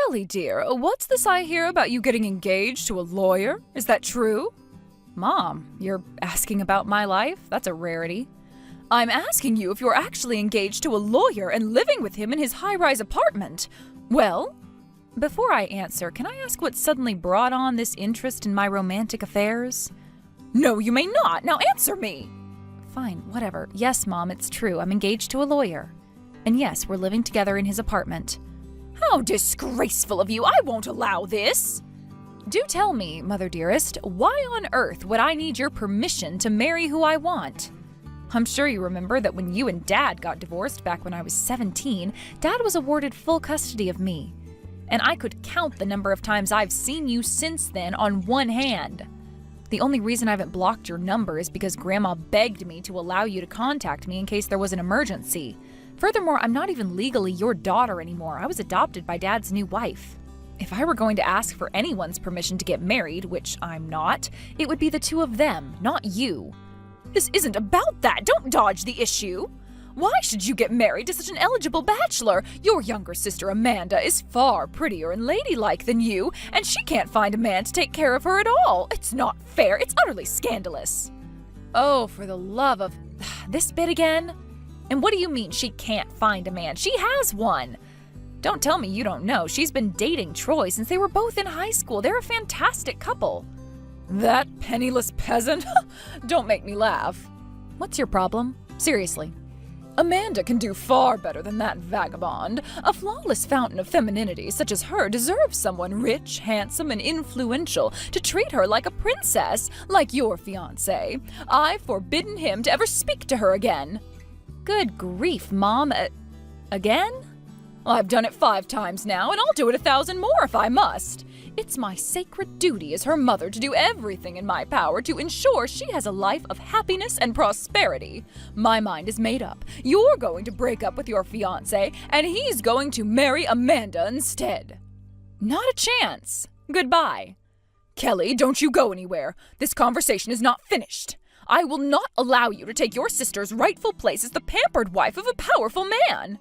Kelly, dear, what's this I hear about you getting engaged to a lawyer? Is that true? Mom, you're asking about my life? That's a rarity. I'm asking you if you're actually engaged to a lawyer and living with him in his high-rise apartment. Well, before I answer, can I ask what suddenly brought on this interest in my romantic affairs? No, you may not. Now answer me. Fine, whatever. Yes, Mom, it's true. I'm engaged to a lawyer. And yes, we're living together in his apartment. How disgraceful of you! I won't allow this! Do tell me, Mother dearest, why on earth would I need your permission to marry who I want? I'm sure you remember that when you and Dad got divorced back when I was 17, Dad was awarded full custody of me. And I could count the number of times I've seen you since then on one hand. The only reason I haven't blocked your number is because Grandma begged me to allow you to contact me in case there was an emergency. Furthermore, I'm not even legally your daughter anymore. I was adopted by Dad's new wife. If I were going to ask for anyone's permission to get married, which I'm not, it would be the two of them, not you. This isn't about that. Don't dodge the issue. Why should you get married to such an eligible bachelor? Your younger sister Amanda is far prettier and ladylike than you, and she can't find a man to take care of her at all. It's not fair. It's utterly scandalous. Oh, for the love of... this bit again? And what do you mean she can't find a man? She has one. Don't tell me you don't know. She's been dating Troy since they were both in high school. They're a fantastic couple. That penniless peasant? Don't make me laugh. What's your problem? Seriously. Amanda can do far better than that vagabond. A flawless fountain of femininity such as her deserves someone rich, handsome, and influential to treat her like a princess, like your fiancé. I've forbidden him to ever speak to her again. Good grief, Mom. Again? I've done it 5 times now, and I'll do it 1,000 more if I must. It's my sacred duty as her mother to do everything in my power to ensure she has a life of happiness and prosperity. My mind is made up. You're going to break up with your fiancé, and he's going to marry Amanda instead. Not a chance. Goodbye. Kelly, don't you go anywhere. This conversation is not finished. I will not allow you to take your sister's rightful place as the pampered wife of a powerful man.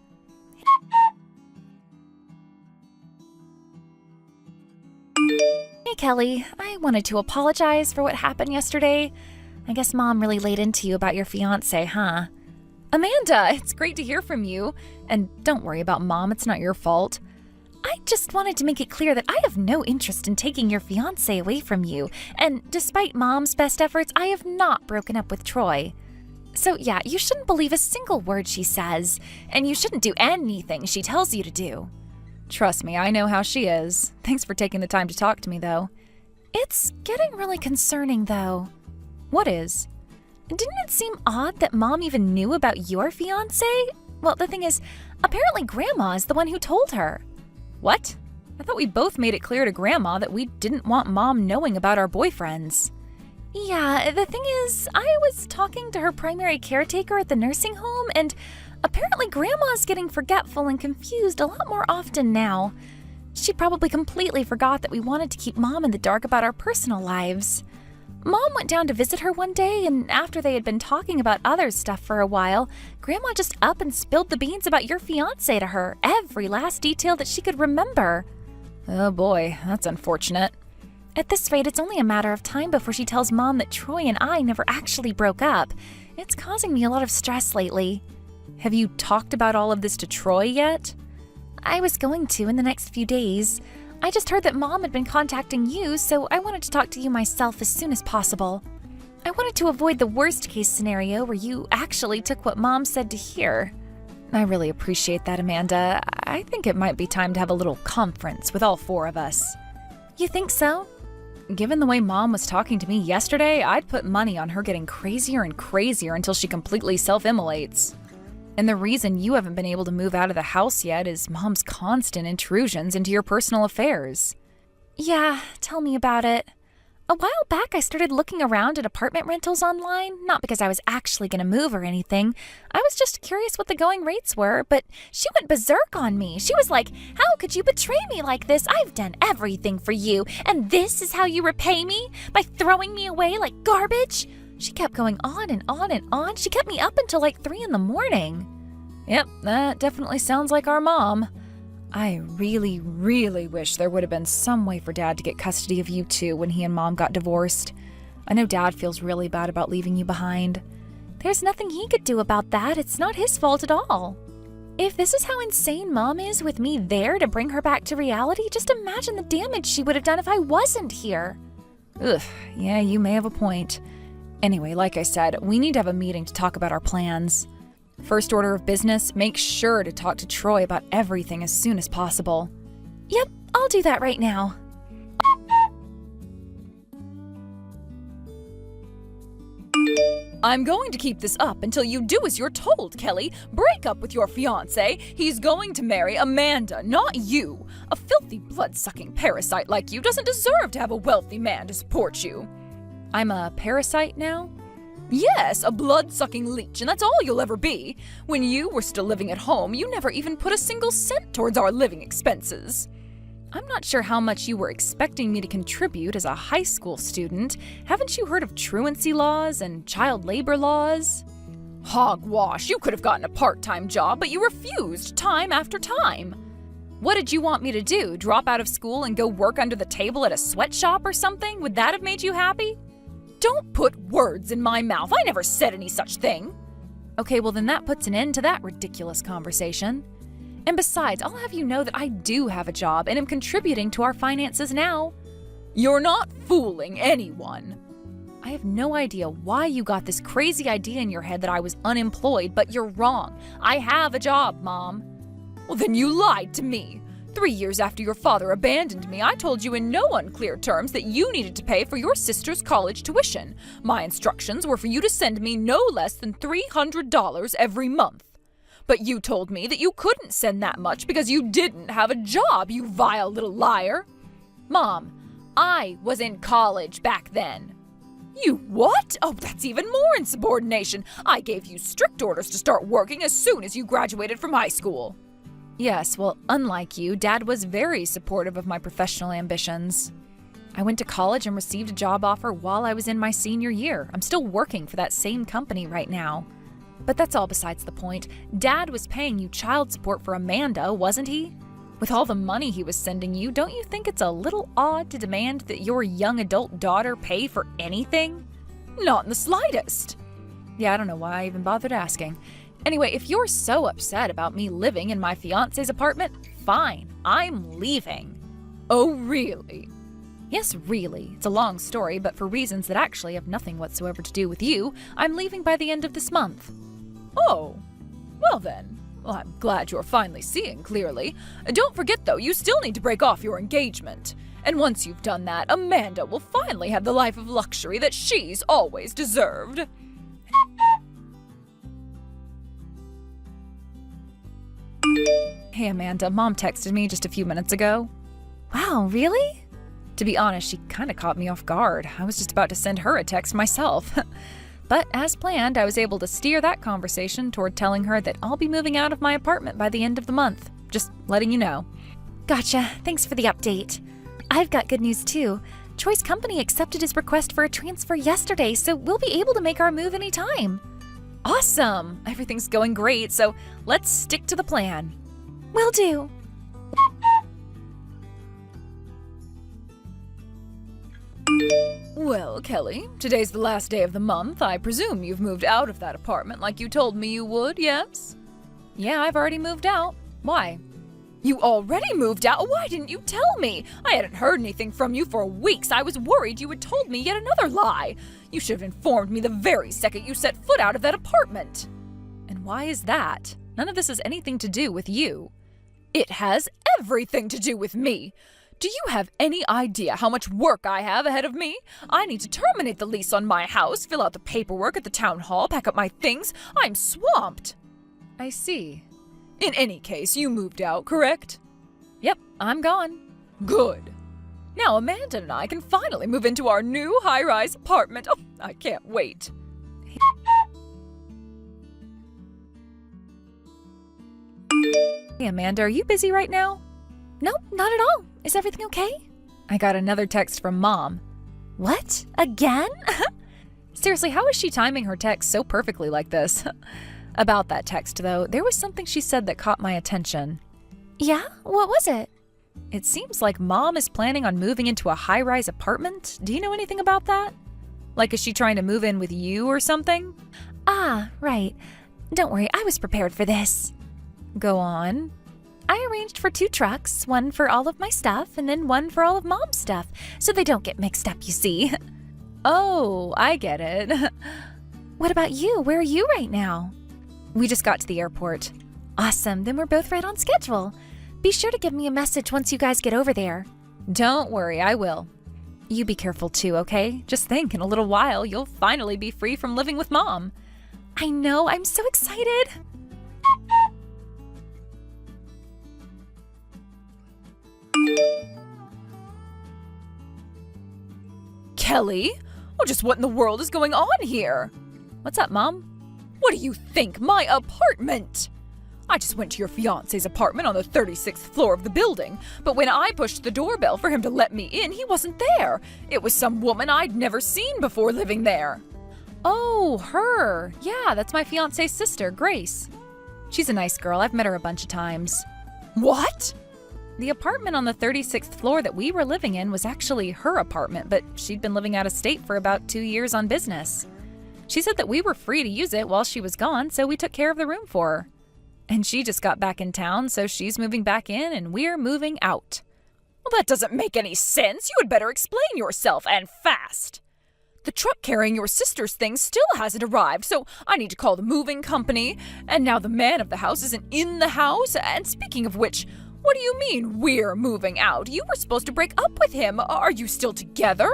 Hey, Kelly. I wanted to apologize for what happened yesterday. I guess Mom really laid into you about your fiancé, huh? Amanda, it's great to hear from you. And don't worry about Mom, it's not your fault. I just wanted to make it clear that I have no interest in taking your fiancé away from you, and despite Mom's best efforts, I have not broken up with Troy. So yeah, you shouldn't believe a single word she says, and you shouldn't do anything she tells you to do. Trust me, I know how she is. Thanks for taking the time to talk to me, though. It's getting really concerning, though. What is? Didn't it seem odd that Mom even knew about your fiancé? Well, the thing is, apparently Grandma is the one who told her. What? I thought we both made it clear to Grandma that we didn't want Mom knowing about our boyfriends. Yeah, the thing is, I was talking to her primary caretaker at the nursing home, and apparently Grandma's getting forgetful and confused a lot more often now. She probably completely forgot that we wanted to keep Mom in the dark about our personal lives. Mom went down to visit her one day, and after they had been talking about other stuff for a while, Grandma just up and spilled the beans about your fiancé to her, every last detail that she could remember. Oh boy, that's unfortunate. At this rate, it's only a matter of time before she tells Mom that Troy and I never actually broke up. It's causing me a lot of stress lately. Have you talked about all of this to Troy yet? I was going to in the next few days. I just heard that Mom had been contacting you, so I wanted to talk to you myself as soon as possible. I wanted to avoid the worst-case scenario where you actually took what Mom said to hear. I really appreciate that, Amanda. I think it might be time to have a little conference with all 4 of us. You think so? Given the way Mom was talking to me yesterday, I'd put money on her getting crazier and crazier until she completely self-immolates. And the reason you haven't been able to move out of the house yet is Mom's constant intrusions into your personal affairs. Yeah, tell me about it. A while back, I started looking around at apartment rentals online, not because I was actually going to move or anything. I was just curious what the going rates were, but she went berserk on me. She was like, "How could you betray me like this? I've done everything for you, and this is how you repay me? By throwing me away like garbage?" She kept going on and on and on. She kept me up until like 3 in the morning. Yep, that definitely sounds like our Mom. I really, really wish there would have been some way for Dad to get custody of you two when he and Mom got divorced. I know Dad feels really bad about leaving you behind. There's nothing he could do about that. It's not his fault at all. If this is how insane Mom is with me there to bring her back to reality, just imagine the damage she would have done if I wasn't here. Ugh, yeah, you may have a point. Anyway, like I said, we need to have a meeting to talk about our plans. First order of business, make sure to talk to Troy about everything as soon as possible. Yep, I'll do that right now. I'm going to keep this up until you do as you're told, Kelly. Break up with your fiancé. He's going to marry Amanda, not you. A filthy, blood-sucking parasite like you doesn't deserve to have a wealthy man to support you. I'm a parasite now? Yes, a blood-sucking leech, and that's all you'll ever be. When you were still living at home, you never even put a single cent towards our living expenses. I'm not sure how much you were expecting me to contribute as a high school student. Haven't you heard of truancy laws and child labor laws? Hogwash, you could have gotten a part-time job, but you refused time after time. What did you want me to do, drop out of school and go work under the table at a sweatshop or something? Would that have made you happy? Don't put words in my mouth. I never said any such thing. Okay, well then that puts an end to that ridiculous conversation. And besides, I'll have you know that I do have a job and am contributing to our finances now. You're not fooling anyone. I have no idea why you got this crazy idea in your head that I was unemployed, but you're wrong. I have a job, Mom. Well, then you lied to me. 3 years after your father abandoned me, I told you in no unclear terms that you needed to pay for your sister's college tuition. My instructions were for you to send me no less than $300 every month. But you told me that you couldn't send that much because you didn't have a job, you vile little liar. Mom, I was in college back then. You what? Oh, that's even more insubordination. I gave you strict orders to start working as soon as you graduated from high school. Yes, well, unlike you, Dad was very supportive of my professional ambitions. I went to college and received a job offer while I was in my senior year. I'm still working for that same company right now. But that's all besides the point. Dad was paying you child support for Amanda, wasn't he? With all the money he was sending you, don't you think it's a little odd to demand that your young adult daughter pay for anything? Not in the slightest. Yeah, I don't know why I even bothered asking. Anyway, if you're so upset about me living in my fiancé's apartment, fine, I'm leaving. Oh, really? Yes, really. It's a long story, but for reasons that actually have nothing whatsoever to do with you, I'm leaving by the end of this month. Oh, well then. Well, I'm glad you're finally seeing clearly. Don't forget, though, you still need to break off your engagement. And once you've done that, Amanda will finally have the life of luxury that she's always deserved. Hey, Amanda, Mom texted me just a few minutes ago. Wow, really? To be honest, she kind of caught me off guard. I was just about to send her a text myself. But as planned, I was able to steer that conversation toward telling her that I'll be moving out of my apartment by the end of the month. Just letting you know. Gotcha. Thanks for the update. I've got good news too. Troy's company accepted his request for a transfer yesterday, so we'll be able to make our move anytime. Awesome! Everything's going great, so let's stick to the plan. Will do. Well, Kelly, today's the last day of the month. I presume you've moved out of that apartment like you told me you would, yes? Yeah, I've already moved out. Why? You already moved out? Why didn't you tell me? I hadn't heard anything from you for weeks. I was worried you had told me yet another lie. You should have informed me the very second you set foot out of that apartment. And why is that? None of this has anything to do with you. It has everything to do with me. Do you have any idea how much work I have ahead of me? I need to terminate the lease on my house, fill out the paperwork at the town hall, pack up my things. I'm swamped. I see. In any case, you moved out, correct? Yep, I'm gone. Good. Now Amanda and I can finally move into our new high-rise apartment. Oh, I can't wait. Hey, Amanda, are you busy right now? Nope, not at all. Is everything okay? I got another text from Mom. What? Again? Seriously, how is she timing her text so perfectly like this? About that text, though, there was something she said that caught my attention. Yeah? What was it? It seems like Mom is planning on moving into a high-rise apartment. Do you know anything about that? Like, is she trying to move in with you or something? Ah, right. Don't worry, I was prepared for this. Go on. I arranged for 2 trucks, one for all of my stuff and then one for all of Mom's stuff, so they don't get mixed up, you see. Oh, I get it. What about you? Where are you right now? We just got to the airport. Awesome, then we're both right on schedule. Be sure to give me a message once you guys get over there. Don't worry, I will. You be careful too, okay? Just think, in a little while, you'll finally be free from living with Mom. I know, I'm so excited. Kelly? Oh, just what in the world is going on here? What's up, Mom? What do you think? My apartment! I just went to your fiancé's apartment on the 36th floor of the building, but when I pushed the doorbell for him to let me in, he wasn't there. It was some woman I'd never seen before living there. Oh, her. Yeah, that's my fiancé's sister, Grace. She's a nice girl. I've met her a bunch of times. What? The apartment on the 36th floor that we were living in was actually her apartment, but she'd been living out of state for about 2 years on business. She said that we were free to use it while she was gone, so we took care of the room for her. And she just got back in town, so she's moving back in and we're moving out. Well, that doesn't make any sense. You had better explain yourself, and fast. The truck carrying your sister's things still hasn't arrived, so I need to call the moving company. And now the man of the house isn't in the house. And speaking of which, what do you mean we're moving out? You were supposed to break up with him. Are you still together?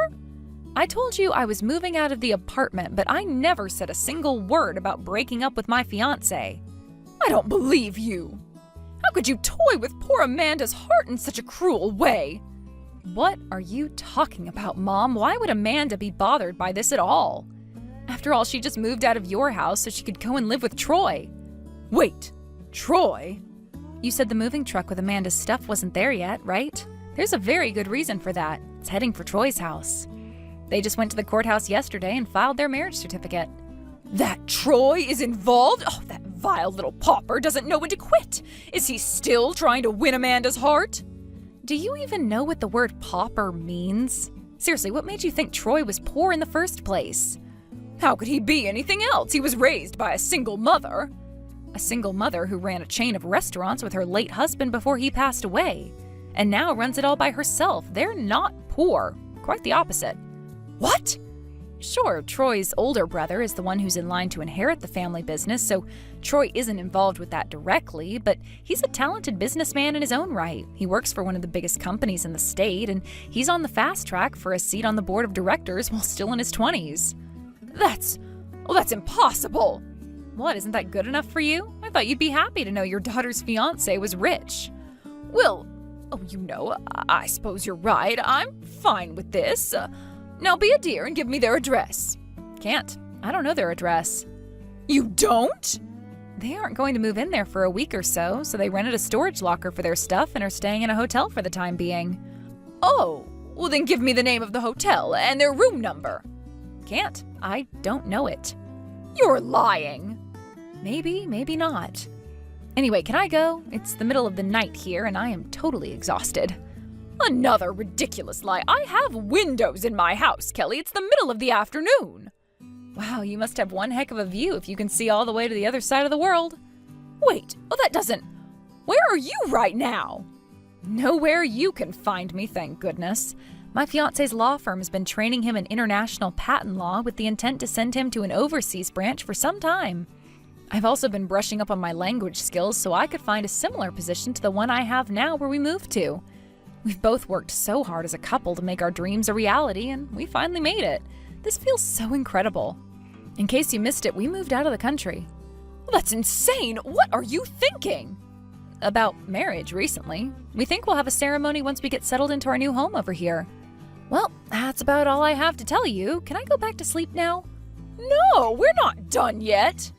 I told you I was moving out of the apartment, but I never said a single word about breaking up with my fiancé. I don't believe you. How could you toy with poor Amanda's heart in such a cruel way? What are you talking about, Mom? Why would Amanda be bothered by this at all? After all, she just moved out of your house so she could go and live with Troy. Wait, Troy? You said the moving truck with Amanda's stuff wasn't there yet, right? There's a very good reason for that. It's heading for Troy's house. They just went to the courthouse yesterday and filed their marriage certificate. That Troy is involved? Oh, that vile little pauper doesn't know when to quit. Is he still trying to win Amanda's heart? Do you even know what the word pauper means? Seriously, what made you think Troy was poor in the first place? How could he be anything else? He was raised by a single mother. A single mother who ran a chain of restaurants with her late husband before he passed away, and now runs it all by herself. They're not poor. Quite the opposite. What? Sure, Troy's older brother is the one who's in line to inherit the family business, so Troy isn't involved with that directly, but he's a talented businessman in his own right. He works for one of the biggest companies in the state, and he's on the fast track for a seat on the board of directors while still in his 20s. That's impossible. What, isn't that good enough for you? I thought you'd be happy to know your daughter's fiancé was rich. Well, I suppose you're right. I'm fine with this. Now be a dear and give me their address. Can't. I don't know their address. You don't? They aren't going to move in there for a week or so they rented a storage locker for their stuff and are staying in a hotel for the time being. Oh, well then give me the name of the hotel and their room number. Can't. I don't know it. You're lying. Maybe, maybe not. Anyway, can I go? It's the middle of the night here and I am totally exhausted. Another ridiculous lie. I have windows in my house, Kelly. It's the middle of the afternoon. Wow, you must have one heck of a view if you can see all the way to the other side of the world. Wait, that doesn't... Where are you right now? Nowhere you can find me, thank goodness. My fiancé's law firm has been training him in international patent law with the intent to send him to an overseas branch for some time. I've also been brushing up on my language skills so I could find a similar position to the one I have now where we moved to. We've both worked so hard as a couple to make our dreams a reality, and we finally made it. This feels so incredible. In case you missed it, we moved out of the country. Well, that's insane! What are you thinking? About marriage recently. We think we'll have a ceremony once we get settled into our new home over here. Well, that's about all I have to tell you. Can I go back to sleep now? No, we're not done yet.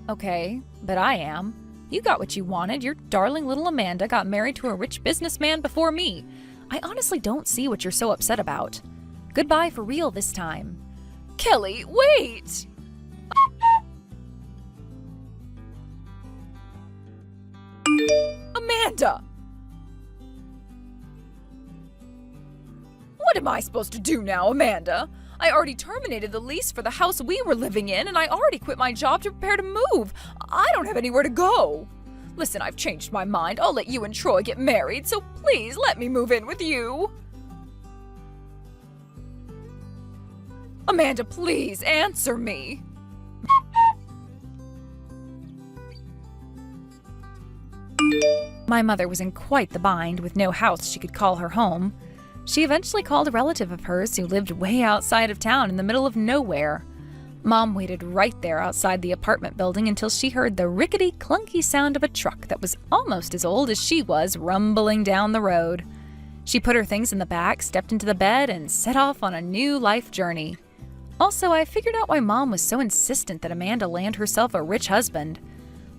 Okay, but I am. You got what you wanted. Your darling little Amanda got married to a rich businessman before me. I honestly don't see what you're so upset about. Goodbye for real this time. Kelly, wait! Amanda! What am I supposed to do now, Amanda? I already terminated the lease for the house we were living in, and I already quit my job to prepare to move. I don't have anywhere to go. Listen, I've changed my mind. I'll let you and Troy get married, so please let me move in with you. Amanda, please answer me. My mother was in quite the bind with no house she could call her home. She eventually called a relative of hers who lived way outside of town in the middle of nowhere. Mom waited right there outside the apartment building until she heard the rickety, clunky sound of a truck that was almost as old as she was rumbling down the road. She put her things in the back, stepped into the bed, and set off on a new life journey. Also, I figured out why Mom was so insistent that Amanda land herself a rich husband.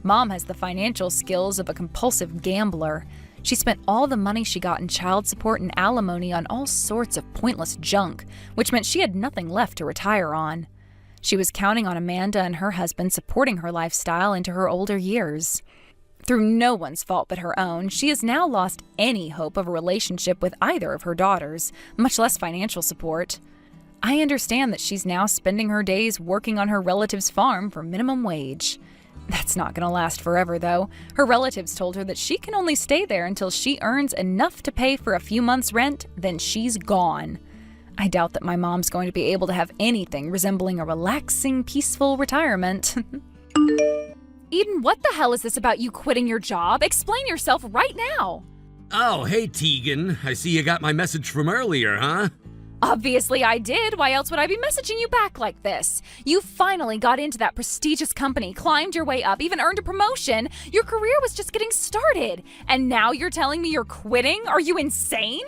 Mom has the financial skills of a compulsive gambler. She spent all the money she got in child support and alimony on all sorts of pointless junk, which meant she had nothing left to retire on. She was counting on Amanda and her husband supporting her lifestyle into her older years. Through no one's fault but her own, she has now lost any hope of a relationship with either of her daughters, much less financial support. I understand that she's now spending her days working on her relative's farm for minimum wage. That's not going to last forever, though. Her relatives told her that she can only stay there until she earns enough to pay for a few months' rent, then she's gone. I doubt that my mom's going to be able to have anything resembling a relaxing, peaceful retirement. Eden, what the hell is this about you quitting your job? Explain yourself right now. Oh, hey, Tegan. I see you got my message from earlier, huh? Obviously I did. Why else would I be messaging you back like this? You finally got into that prestigious company, climbed your way up, even earned a promotion. Your career was just getting started. And now you're telling me you're quitting? Are you insane?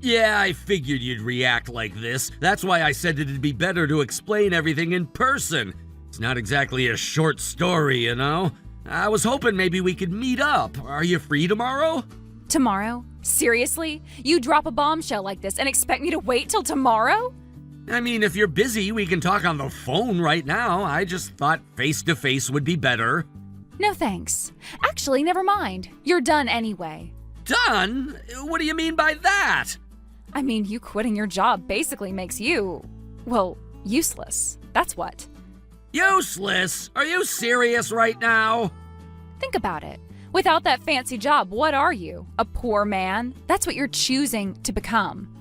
Yeah, I figured you'd react like this. That's why I said it'd be better to explain everything in person. It's not exactly a short story, you know? I was hoping maybe we could meet up. Are you free tomorrow? Tomorrow? Seriously? You drop a bombshell like this and expect me to wait till tomorrow? I mean, if you're busy, we can talk on the phone right now. I just thought face-to-face would be better. No thanks. Actually, never mind. You're done anyway. Done? What do you mean by that? I mean, you quitting your job basically makes you, well, useless. That's what. Useless? Are you serious right now? Think about it. Without that fancy job, what are you? A poor man? That's what you're choosing to become.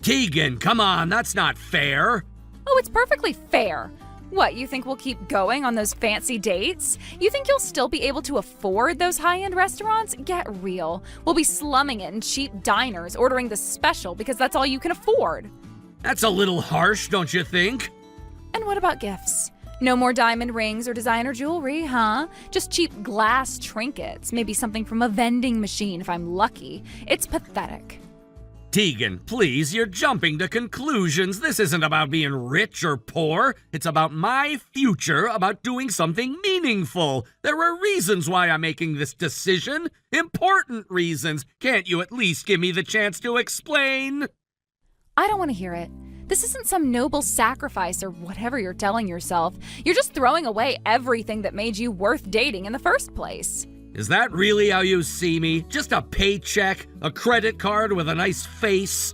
Tegan, come on, that's not fair. Oh, it's perfectly fair. What, you think we'll keep going on those fancy dates? You think you'll still be able to afford those high-end restaurants? Get real. We'll be slumming it in cheap diners, ordering the special because that's all you can afford. That's a little harsh, don't you think? And what about gifts? No more diamond rings or designer jewelry, huh? Just cheap glass trinkets, maybe something from a vending machine if I'm lucky. It's pathetic. Tegan, please, you're jumping to conclusions. This isn't about being rich or poor. It's about my future, about doing something meaningful. There are reasons why I'm making this decision. Important reasons. Can't you at least give me the chance to explain? I don't want to hear it. This isn't some noble sacrifice or whatever you're telling yourself. You're just throwing away everything that made you worth dating in the first place. Is that really how you see me? Just a paycheck? A credit card with a nice face?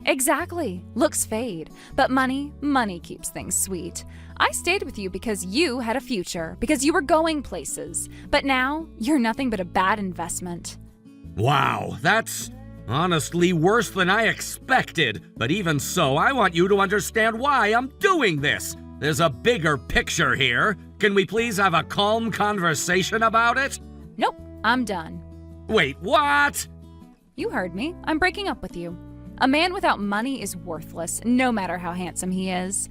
Exactly. Looks fade. But money keeps things sweet. I stayed with you because you had a future, because you were going places. But now, you're nothing but a bad investment. Wow, that's honestly worse than I expected. But even so, I want you to understand why I'm doing this. There's a bigger picture here. Can we please have a calm conversation about it? Nope, I'm done. Wait, what? You heard me. I'm breaking up with you. A man without money is worthless, no matter how handsome he is.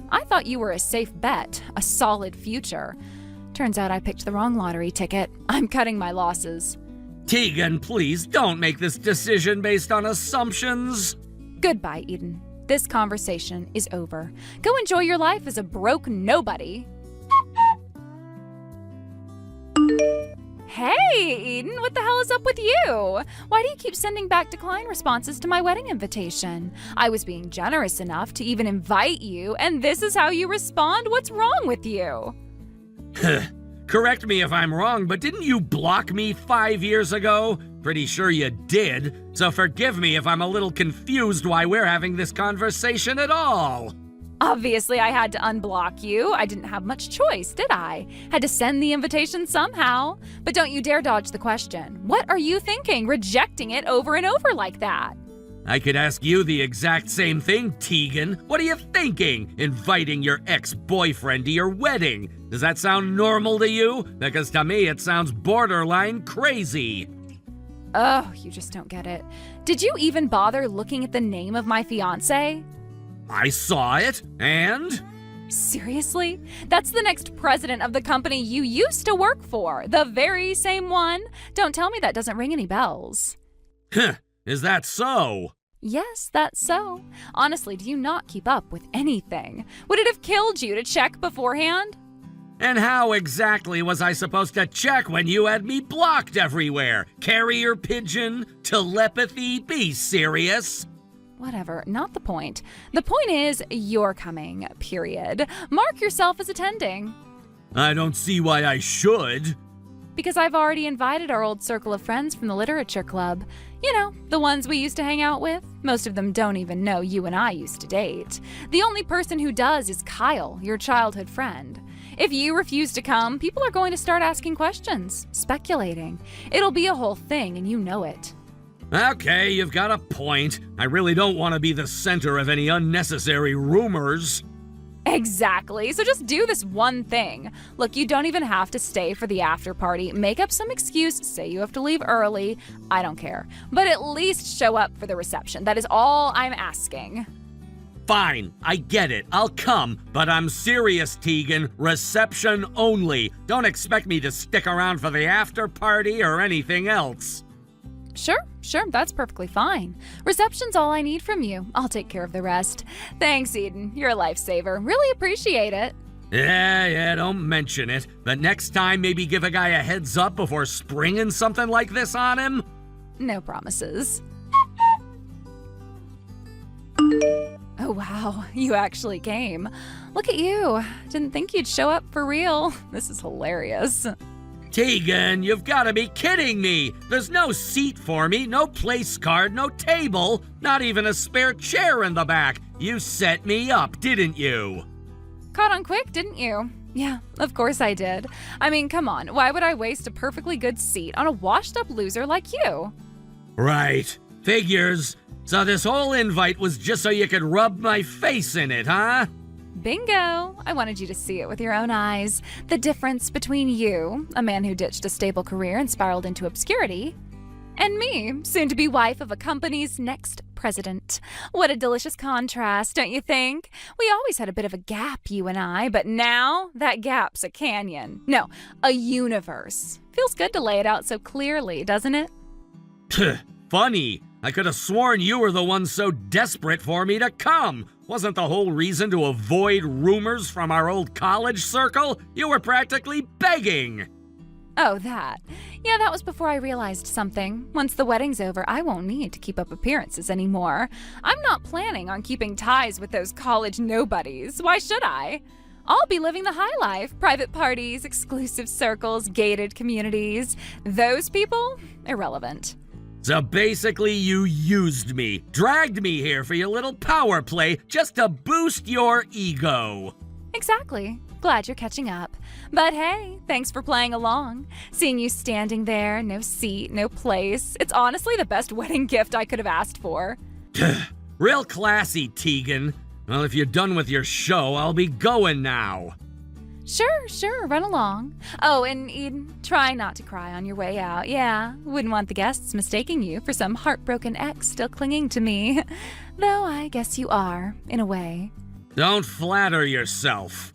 I thought you were a safe bet, a solid future. Turns out I picked the wrong lottery ticket. I'm cutting my losses. Tegan, please don't make this decision based on assumptions. Goodbye, Eden. This conversation is over. Go enjoy your life as a broke nobody. Hey, Eden, what the hell is up with you? Why do you keep sending back decline responses to my wedding invitation? I was being generous enough to even invite you, and this is how you respond? What's wrong with you? Correct me if I'm wrong, but didn't you block me 5 years ago? Pretty sure you did, so forgive me if I'm a little confused why we're having this conversation at all. Obviously, I had to unblock you. I didn't have much choice, did I? Had to send the invitation somehow. But don't you dare dodge the question. What are you thinking, rejecting it over and over like that? I could ask you the exact same thing, Tegan. What are you thinking, inviting your ex-boyfriend to your wedding? Does that sound normal to you? Because to me, it sounds borderline crazy. Oh, you just don't get it. Did you even bother looking at the name of my fiancé? I saw it, and? Seriously? That's the next president of the company you used to work for. The very same one. Don't tell me that doesn't ring any bells. Huh, is that so? Yes, that's so. Honestly, do you not keep up with anything? Would it have killed you to check beforehand? And how exactly was I supposed to check when you had me blocked everywhere? Carrier pigeon? Telepathy? Be serious. Whatever, not the point. The point is, you're coming, period. Mark yourself as attending. I don't see why I should. Because I've already invited our old circle of friends from the literature club. You know, the ones we used to hang out with. Most of them don't even know you and I used to date. The only person who does is Kyle, your childhood friend. If you refuse to come, people are going to start asking questions, speculating. It'll be a whole thing, and you know it. Okay, you've got a point. I really don't want to be the center of any unnecessary rumors. Exactly, so just do this one thing. Look, you don't even have to stay for the after party. Make up some excuse, say you have to leave early. I don't care. But at least show up for the reception. That is all I'm asking. Fine, I get it. I'll come, but I'm serious, Tegan. Reception only. Don't expect me to stick around for the after party or anything else. Sure, that's perfectly fine. Reception's all I need from you. I'll take care of the rest. Thanks, Eden. You're a lifesaver. Really appreciate it. Yeah, don't mention it. But next time, maybe give a guy a heads up before springing something like this on him? No promises. Oh, wow. You actually came. Look at you. Didn't think you'd show up for real. This is hilarious. Tegan, you've got to be kidding me. There's no seat for me, no place card, no table, not even a spare chair in the back. You set me up, didn't you? Caught on quick, didn't you? Yeah, of course I did. I mean, come on. Why would I waste a perfectly good seat on a washed-up loser like you? Right. Figures. So this whole invite was just so you could rub my face in it, huh? Bingo! I wanted you to see it with your own eyes. The difference between you, a man who ditched a stable career and spiraled into obscurity, and me, soon-to-be wife of a company's next president. What a delicious contrast, don't you think? We always had a bit of a gap, you and I, but now that gap's a canyon. No, a universe. Feels good to lay it out so clearly, doesn't it? Funny. I could have sworn you were the one so desperate for me to come. Wasn't the whole reason to avoid rumors from our old college circle? You were practically begging. Oh, that. Yeah, that was before I realized something. Once the wedding's over, I won't need to keep up appearances anymore. I'm not planning on keeping ties with those college nobodies. Why should I? I'll be living the high life. Private parties, exclusive circles, gated communities. Those people? Irrelevant. So basically you used me, dragged me here for your little power play just to boost your ego. Exactly. Glad you're catching up. But hey, thanks for playing along. Seeing you standing there, no seat, no place. It's honestly the best wedding gift I could have asked for. Real classy, Tegan. Well, if you're done with your show, I'll be going now. Sure, run along. Oh, and Eden, try not to cry on your way out. Yeah, wouldn't want the guests mistaking you for some heartbroken ex still clinging to me. Though I guess you are, in a way. Don't flatter yourself.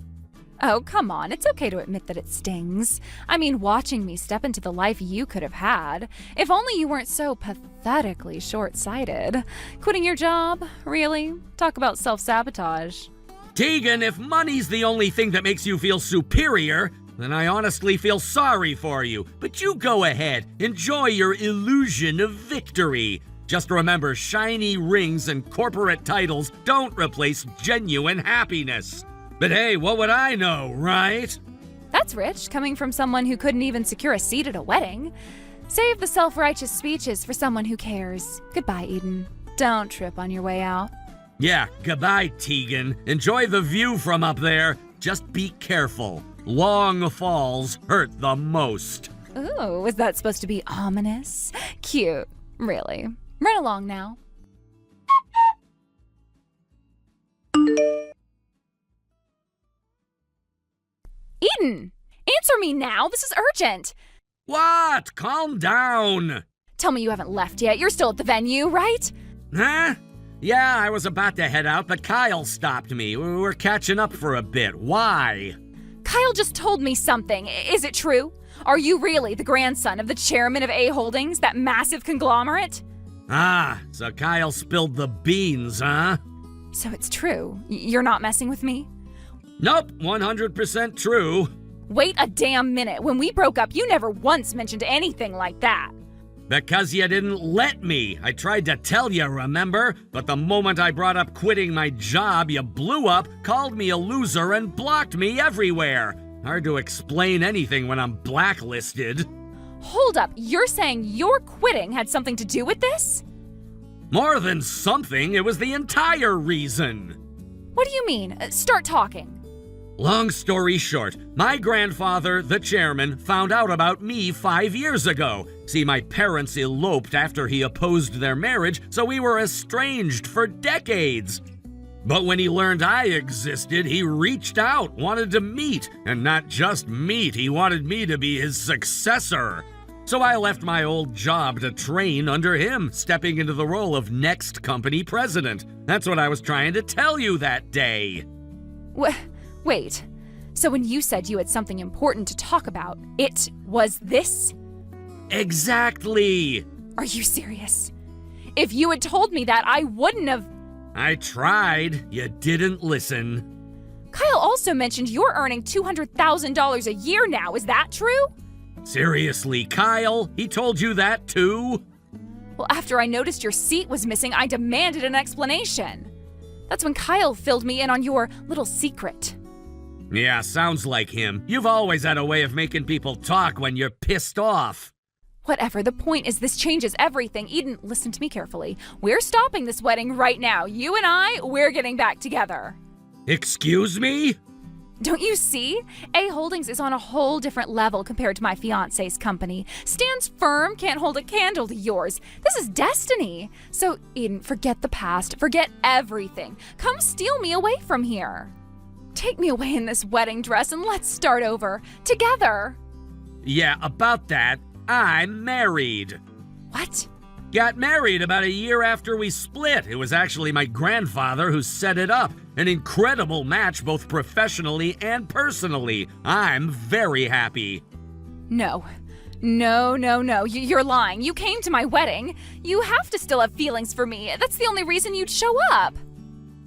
Oh, come on, it's okay to admit that it stings. I mean, watching me step into the life you could have had. If only you weren't so pathetically short-sighted. Quitting your job? Really? Talk about self-sabotage. Tegan, if money's the only thing that makes you feel superior, then I honestly feel sorry for you. But you go ahead, enjoy your illusion of victory. Just remember, shiny rings and corporate titles don't replace genuine happiness. But hey, what would I know, right? That's rich, coming from someone who couldn't even secure a seat at a wedding. Save the self-righteous speeches for someone who cares. Goodbye, Eden. Don't trip on your way out. Yeah, goodbye, Tegan. Enjoy the view from up there. Just be careful. Long falls hurt the most. Ooh, was that supposed to be ominous? Cute. Really. Run along now. Eden! Answer me now! This is urgent! What? Calm down. Tell me you haven't left yet. You're still at the venue, right? Huh? Yeah, I was about to head out, but Kyle stopped me. We were catching up for a bit. Why? Kyle just told me something. Is it true? Are you really the grandson of the chairman of A Holdings, that massive conglomerate? Ah, so Kyle spilled the beans, huh? So it's true. You're not messing with me? Nope, 100% true. Wait a damn minute. When we broke up, you never once mentioned anything like that. Because you didn't let me. I tried to tell you, remember? But the moment I brought up quitting my job, you blew up, called me a loser, and blocked me everywhere. Hard to explain anything when I'm blacklisted. Hold up. You're saying your quitting had something to do with this? More than something, it was the entire reason. What do you mean? Start talking. Long story short, my grandfather, the chairman, found out about me 5 years ago. See, my parents eloped after he opposed their marriage, so we were estranged for decades. But when he learned I existed, he reached out, wanted to meet, and not just meet, he wanted me to be his successor. So I left my old job to train under him, stepping into the role of next company president. That's what I was trying to tell you that day. Wait. So when you said you had something important to talk about, it was this? Exactly. Are you serious? If you had told me that, I wouldn't have... I tried. You didn't listen. Kyle also mentioned you're earning $200,000 a year now. Is that true? Seriously, Kyle? He told you that too? Well, after I noticed your seat was missing, I demanded an explanation. That's when Kyle filled me in on your little secret. Yeah, sounds like him. You've always had a way of making people talk when you're pissed off. Whatever, the point is this changes everything. Eden, listen to me carefully. We're stopping this wedding right now. You and I, we're getting back together. Excuse me? Don't you see? A Holdings is on a whole different level compared to my fiancé's company. Stan's firm can't hold a candle to yours. This is destiny. So, Eden, forget the past. Forget everything. Come steal me away from here. Take me away in this wedding dress and let's start over. Together. Yeah, about that, I'm married. What? Got married about a year after we split. It was actually my grandfather who set it up. An incredible match both professionally and personally. I'm very happy. No. You're lying. You came to my wedding. You have to still have feelings for me. That's the only reason you'd show up.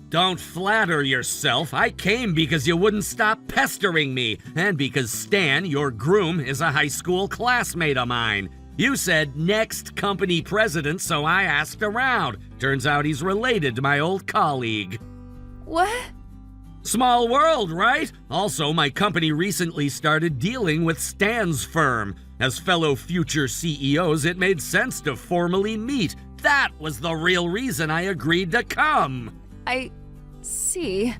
Don't flatter yourself. I came because you wouldn't stop pestering me, and because Stan, your groom, is a high school classmate of mine. You said next company president, so I asked around. Turns out he's related to my old colleague. What? Small world, right? Also, my company recently started dealing with Stan's firm. As fellow future CEOs, it made sense to formally meet. That was the real reason I agreed to come. I see.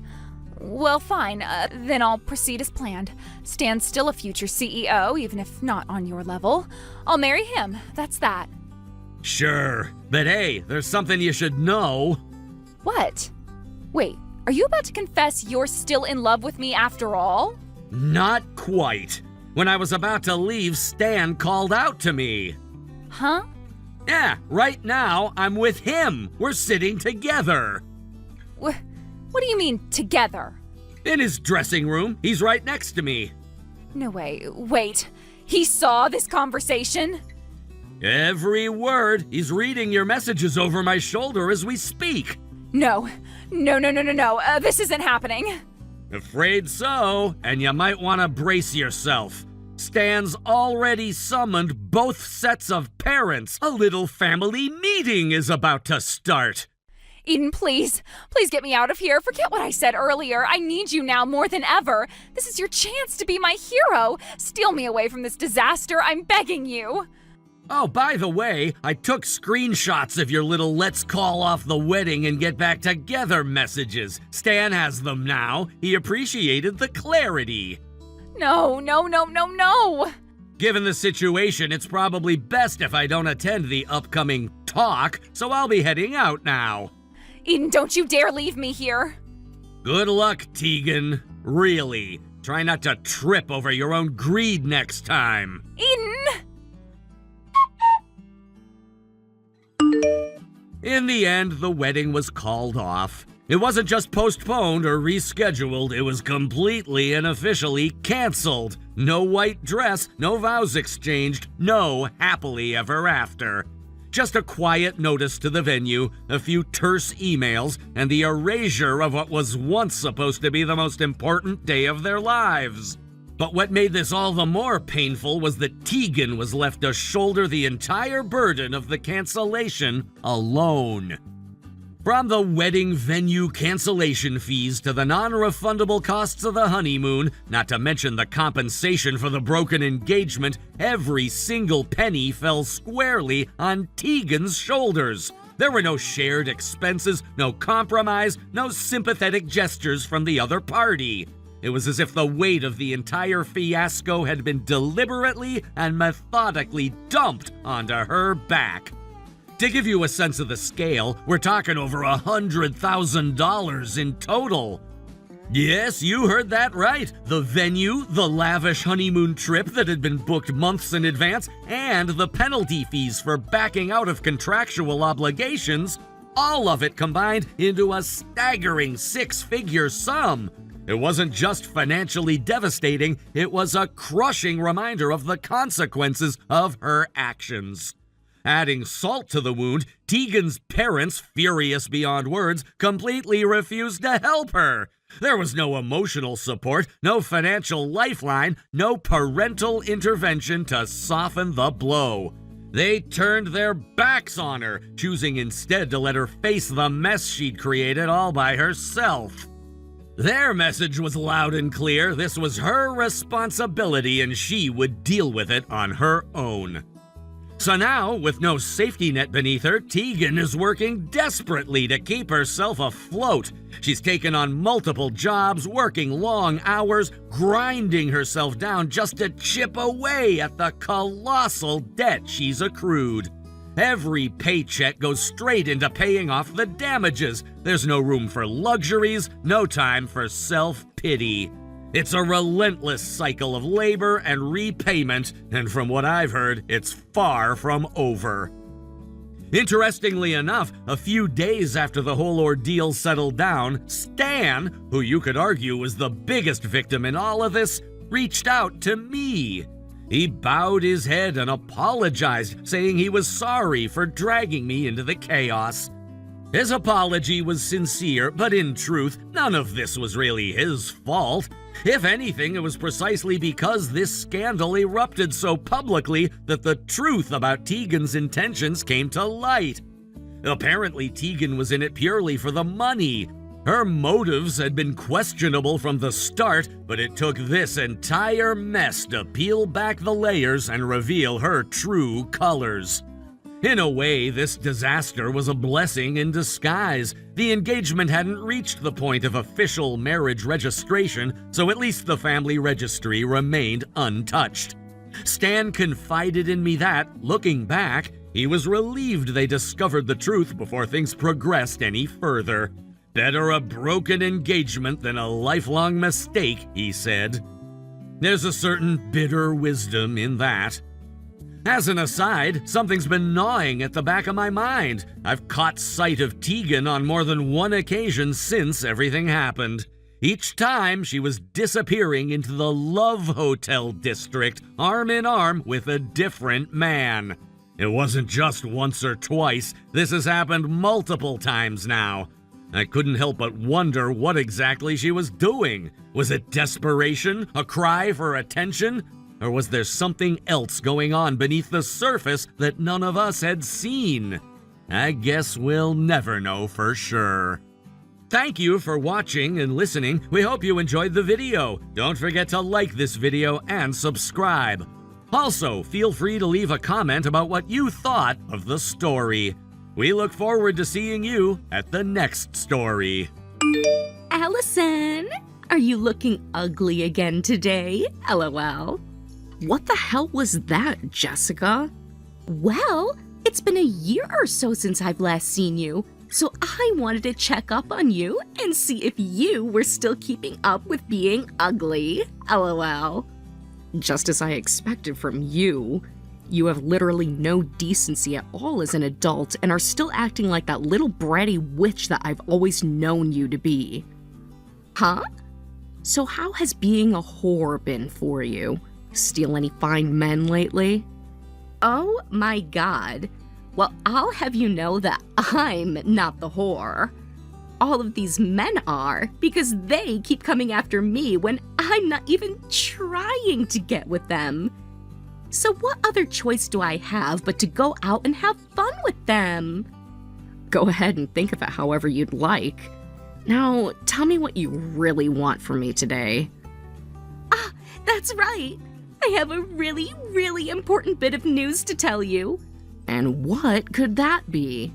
Well, fine. Then I'll proceed as planned. Stan's still a future CEO, even if not on your level. I'll marry him. That's that. Sure. But hey, there's something you should know. What? Wait, are you about to confess you're still in love with me after all? Not quite. When I was about to leave, Stan called out to me. Huh? Yeah, right now, I'm with him. We're sitting together. What do you mean, together? In his dressing room. He's right next to me. No way. Wait. He saw this conversation? Every word. He's reading your messages over my shoulder as we speak. No. This isn't happening. Afraid so, and you might want to brace yourself. Stan's already summoned both sets of parents. A little family meeting is about to start. Eden, please get me out of here. Forget what I said earlier. I need you now more than ever. This is your chance to be my hero. Steal me away from this disaster. I'm begging you. Oh, by the way, I took screenshots of your little let's call off the wedding and get back together messages. Stan has them now. He appreciated the clarity. No. Given the situation, it's probably best if I don't attend the upcoming talk, so I'll be heading out now. Eden, don't you dare leave me here. Good luck, Tegan. Really. Try not to trip over your own greed next time. Eden! In the end, the wedding was called off. It wasn't just postponed or rescheduled, it was completely and officially canceled. No white dress, no vows exchanged, no happily ever after. Just a quiet notice to the venue, a few terse emails, and the erasure of what was once supposed to be the most important day of their lives. But what made this all the more painful was that Tegan was left to shoulder the entire burden of the cancellation alone. From the wedding venue cancellation fees to the non-refundable costs of the honeymoon, not to mention the compensation for the broken engagement, every single penny fell squarely on Tegan's shoulders. There were no shared expenses, no compromise, no sympathetic gestures from the other party. It was as if the weight of the entire fiasco had been deliberately and methodically dumped onto her back. To give you a sense of the scale, we're talking over $100,000 in total. Yes, you heard that right. The venue, the lavish honeymoon trip that had been booked months in advance, and the penalty fees for backing out of contractual obligations, all of it combined into a staggering six-figure sum. It wasn't just financially devastating, it was a crushing reminder of the consequences of her actions. Adding salt to the wound, Tegan's parents, furious beyond words, completely refused to help her. There was no emotional support, no financial lifeline, no parental intervention to soften the blow. They turned their backs on her, choosing instead to let her face the mess she'd created all by herself. Their message was loud and clear. This was her responsibility and she would deal with it on her own. So now, with no safety net beneath her, Tegan is working desperately to keep herself afloat. She's taken on multiple jobs, working long hours, grinding herself down just to chip away at the colossal debt she's accrued. Every paycheck goes straight into paying off the damages. There's no room for luxuries, no time for self-pity. It's a relentless cycle of labor and repayment, and from what I've heard, it's far from over. Interestingly enough, a few days after the whole ordeal settled down, Stan, who you could argue was the biggest victim in all of this, reached out to me. He bowed his head and apologized, saying he was sorry for dragging me into the chaos. His apology was sincere, but in truth, none of this was really his fault. If anything, it was precisely because this scandal erupted so publicly that the truth about Tegan's intentions came to light. Apparently, Tegan was in it purely for the money. Her motives had been questionable from the start, but it took this entire mess to peel back the layers and reveal her true colors. In a way, this disaster was a blessing in disguise. The engagement hadn't reached the point of official marriage registration, so at least the family registry remained untouched. Stan confided in me that, looking back, he was relieved they discovered the truth before things progressed any further. Better a broken engagement than a lifelong mistake, he said. There's a certain bitter wisdom in that. As an aside, something's been gnawing at the back of my mind. I've caught sight of Tegan on more than one occasion since everything happened. Each time, she was disappearing into the Love Hotel district, arm in arm with a different man. It wasn't just once or twice. This has happened multiple times now. I couldn't help but wonder what exactly she was doing. Was it desperation? A cry for attention? Or was there something else going on beneath the surface that none of us had seen? I guess we'll never know for sure. Thank you for watching and listening. We hope you enjoyed the video. Don't forget to like this video and subscribe. Also, feel free to leave a comment about what you thought of the story. We look forward to seeing you at the next story. Allison, are you looking ugly again today? LOL. What the hell was that, Jessica? Well, it's been a year or so since I've last seen you, so I wanted to check up on you and see if you were still keeping up with being ugly. LOL. Just as I expected from you. You have literally no decency at all as an adult and are still acting like that little bratty witch that I've always known you to be. Huh? So how has being a whore been for you? Steal any fine men lately? Oh my god. Well, I'll have you know that I'm not the whore. All of these men are, because they keep coming after me when I'm not even trying to get with them. So what other choice do I have but to go out and have fun with them? Go ahead and think of it however you'd like. Now, tell me what you really want from me today. Ah, that's right. I have a really, really important bit of news to tell you. And what could that be?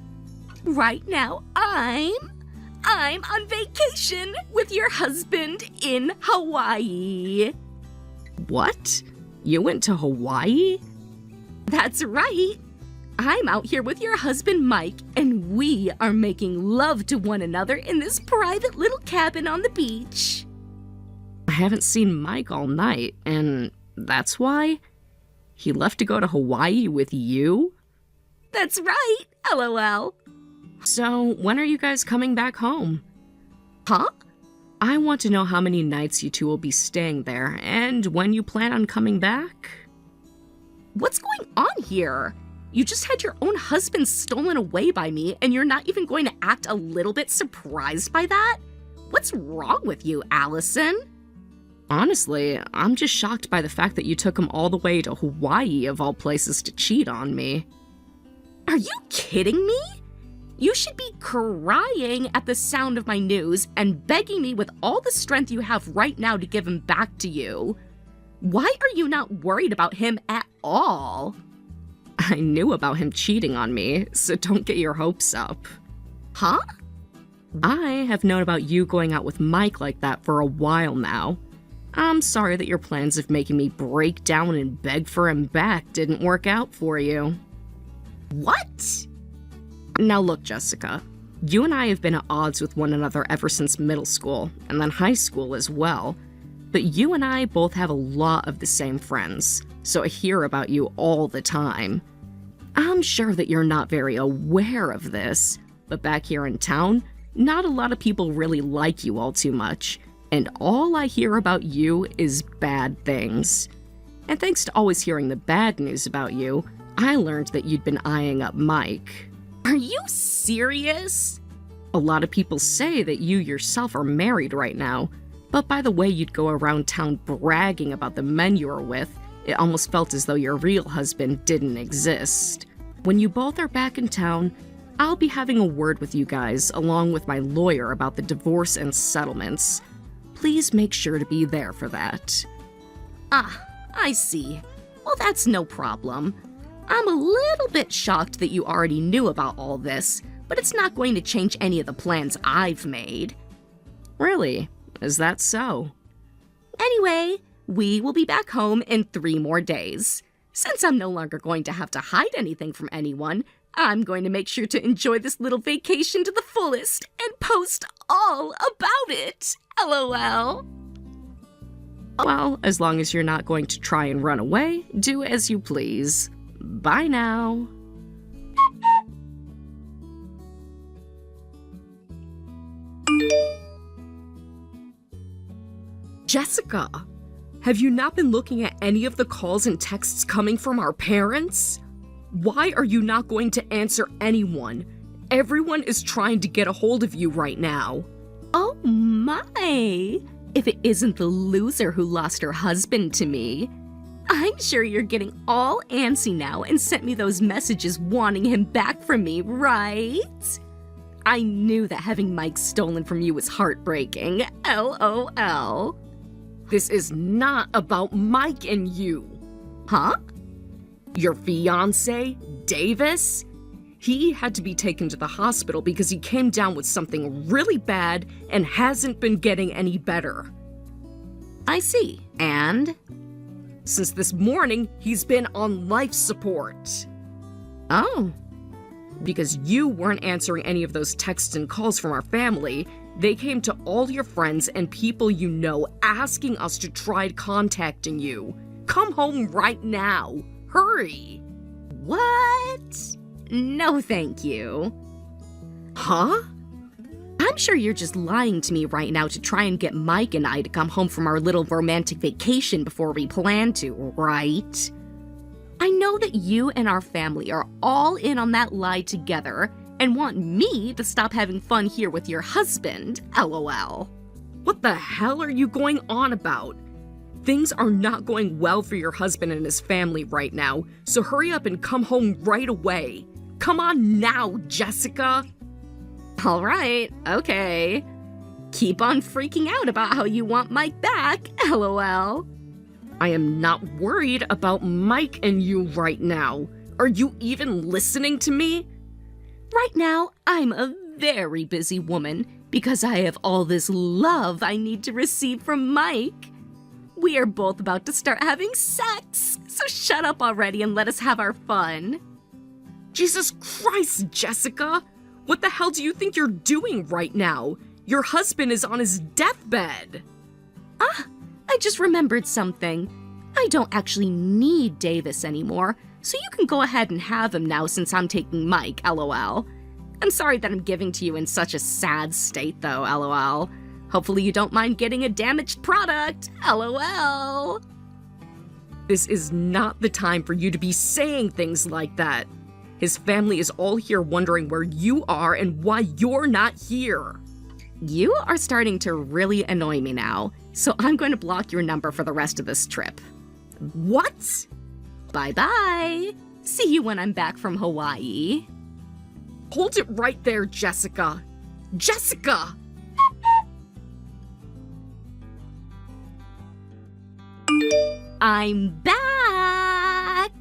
Right now, I'm on vacation with your husband in Hawaii. What? You went to Hawaii? That's right. I'm out here with your husband, Mike, and we are making love to one another in this private little cabin on the beach. I haven't seen Mike all night, and that's why? He left to go to Hawaii with you? That's right, LOL. So, when are you guys coming back home? Huh? I want to know how many nights you two will be staying there, and when you plan on coming back. What's going on here? You just had your own husband stolen away by me, and you're not even going to act a little bit surprised by that? What's wrong with you, Allison? Honestly, I'm just shocked by the fact that you took him all the way to Hawaii, of all places, to cheat on me. Are you kidding me? You should be crying at the sound of my news and begging me with all the strength you have right now to give him back to you. Why are you not worried about him at all? I knew about him cheating on me, so don't get your hopes up. Huh? I have known about you going out with Mike like that for a while now. I'm sorry that your plans of making me break down and beg for him back didn't work out for you. What? Now look, Jessica, you and I have been at odds with one another ever since middle school, and then high school as well. But you and I both have a lot of the same friends, so I hear about you all the time. I'm sure that you're not very aware of this, but back here in town, not a lot of people really like you all too much, and all I hear about you is bad things. And thanks to always hearing the bad news about you, I learned that you'd been eyeing up Mike. Are you serious? A lot of people say that you yourself are married right now, but by the way you'd go around town bragging about the men you were with, it almost felt as though your real husband didn't exist. When you both are back in town, I'll be having a word with you guys along with my lawyer about the divorce and settlements. Please make sure to be there for that. Ah, I see. Well, that's no problem. I'm a little bit shocked that you already knew about all this, but it's not going to change any of the plans I've made. Really? Is that so? Anyway, we will be back home in 3 more days. Since I'm no longer going to have to hide anything from anyone, I'm going to make sure to enjoy this little vacation to the fullest and post all about it. LOL. Well, as long as you're not going to try and run away, do as you please. Bye now. Jessica, have you not been looking at any of the calls and texts coming from our parents? Why are you not going to answer anyone? Everyone is trying to get a hold of you right now. Oh my! If it isn't the loser who lost her husband to me. I'm sure you're getting all antsy now and sent me those messages wanting him back from me, right? I knew that having Mike stolen from you was heartbreaking. LOL. This is not about Mike and you. Huh? Your fiancé, Davis? He had to be taken to the hospital because he came down with something really bad and hasn't been getting any better. I see. And? Since this morning, he's been on life support. Oh. Because you weren't answering any of those texts and calls from our family, they came to all your friends and people you know asking us to try contacting you. Come home right now. Hurry. What? No, thank you. Huh? I'm sure you're just lying to me right now to try and get Mike and I to come home from our little romantic vacation before we plan to, right? I know that you and our family are all in on that lie together and want me to stop having fun here with your husband, LOL. What the hell are you going on about? Things are not going well for your husband and his family right now, so hurry up and come home right away. Come on now, Jessica. All right, okay. Keep on freaking out about how you want Mike back, LOL. I am not worried about Mike and you right now. Are you even listening to me? Right now, I'm a very busy woman because I have all this love I need to receive from Mike. We are both about to start having sex, so shut up already and let us have our fun. Jesus Christ, Jessica! What the hell do you think you're doing right now? Your husband is on his deathbed. I just remembered something. I don't actually need Davis anymore, so you can go ahead and have him now since I'm taking Mike, LOL. I'm sorry that I'm giving to you in such a sad state though, LOL. Hopefully you don't mind getting a damaged product, LOL. This is not the time for you to be saying things like that. His family is all here wondering where you are and why you're not here. You are starting to really annoy me now, so I'm going to block your number for the rest of this trip. What? Bye-bye. See you when I'm back from Hawaii. Hold it right there, Jessica. Jessica! I'm back!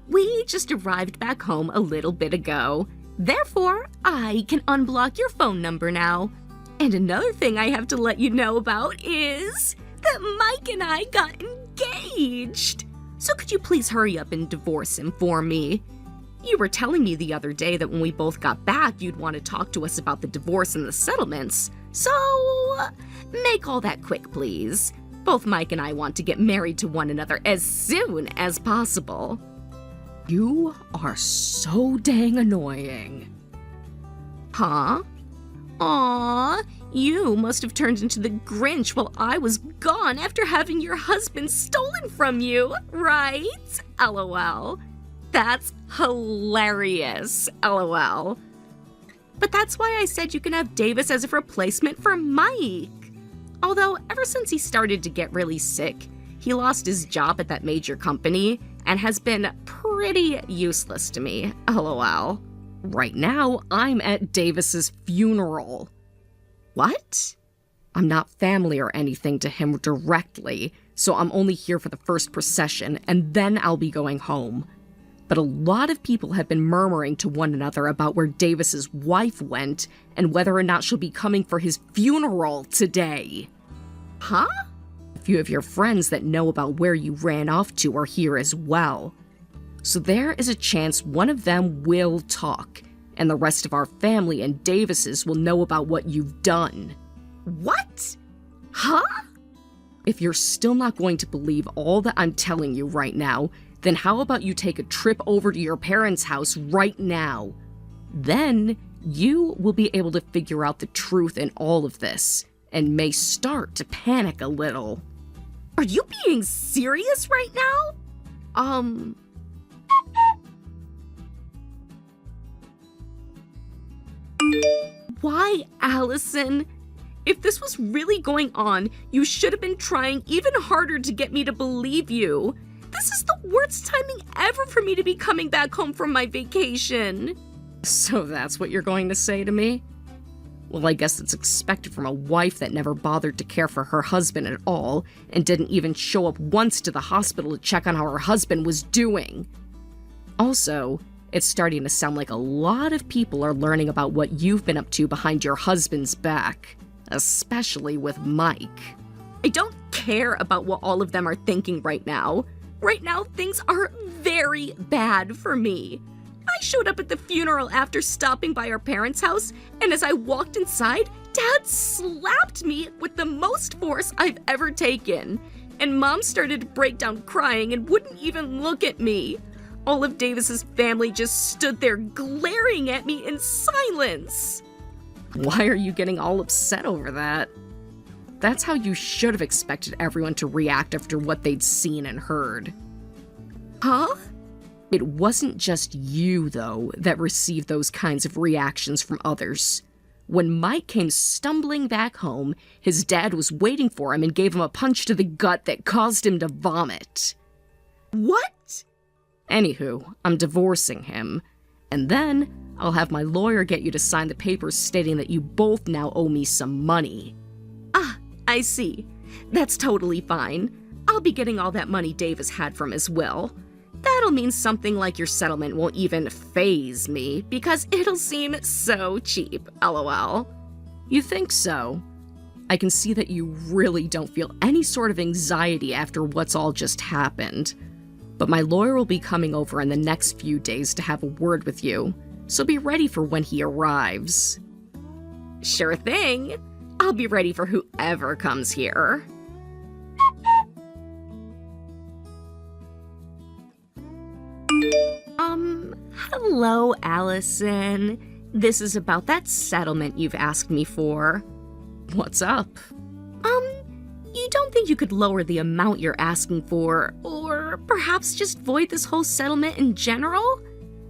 We just arrived back home a little bit ago. Therefore, I can unblock your phone number now. And another thing I have to let you know about is that Mike and I got engaged. So could you please hurry up and divorce him for me? You were telling me the other day that when we both got back, you'd want to talk to us about the divorce and the settlements. So, make all that quick, please. Both Mike and I want to get married to one another as soon as possible. You are so dang annoying. Huh? Aw, you must have turned into the Grinch while I was gone after having your husband stolen from you, right? LOL. That's hilarious, LOL. But that's why I said you can have Davis as a replacement for Mike. Although, ever since he started to get really sick, he lost his job at that major company and has been pretty useless to me, LOL. Right now, I'm at Davis's funeral. What? I'm not family or anything to him directly, so I'm only here for the first procession, and then I'll be going home. But a lot of people have been murmuring to one another about where Davis's wife went and whether or not she'll be coming for his funeral today. Huh? A few of your friends that know about where you ran off to are here as well. So there is a chance one of them will talk, and the rest of our family and Davis's will know about what you've done. What? Huh? If you're still not going to believe all that I'm telling you right now, then how about you take a trip over to your parents' house right now? Then you will be able to figure out the truth in all of this, and may start to panic a little. Are you being serious right now? Why, Allison? If this was really going on, you should have been trying even harder to get me to believe you. This is the worst timing ever for me to be coming back home from my vacation. So that's what you're going to say to me? Well, I guess it's expected from a wife that never bothered to care for her husband at all and didn't even show up once to the hospital to check on how her husband was doing. Also, it's starting to sound like a lot of people are learning about what you've been up to behind your husband's back, especially with Mike. I don't care about what all of them are thinking right now. Right now, things are very bad for me. I showed up at the funeral after stopping by our parents' house, and as I walked inside, Dad slapped me with the most force I've ever taken. And Mom started to break down crying and wouldn't even look at me. All of Davis's family just stood there glaring at me in silence. Why are you getting all upset over that? That's how you should have expected everyone to react after what they'd seen and heard. Huh? It wasn't just you, though, that received those kinds of reactions from others. When Mike came stumbling back home, his dad was waiting for him and gave him a punch to the gut that caused him to vomit. What? Anywho, I'm divorcing him. And then I'll have my lawyer get you to sign the papers stating that you both now owe me some money. Ah, I see. That's totally fine. I'll be getting all that money Davis had from his will. That'll mean something like your settlement won't even faze me, because it'll seem so cheap, lol. You think so? I can see that you really don't feel any sort of anxiety after what's all just happened. But my lawyer will be coming over in the next few days to have a word with you, so be ready for when he arrives. Sure thing. I'll be ready for whoever comes here. Hello, Allison. This is about that settlement you've asked me for. What's up? You don't think you could lower the amount you're asking for, or perhaps just void this whole settlement in general?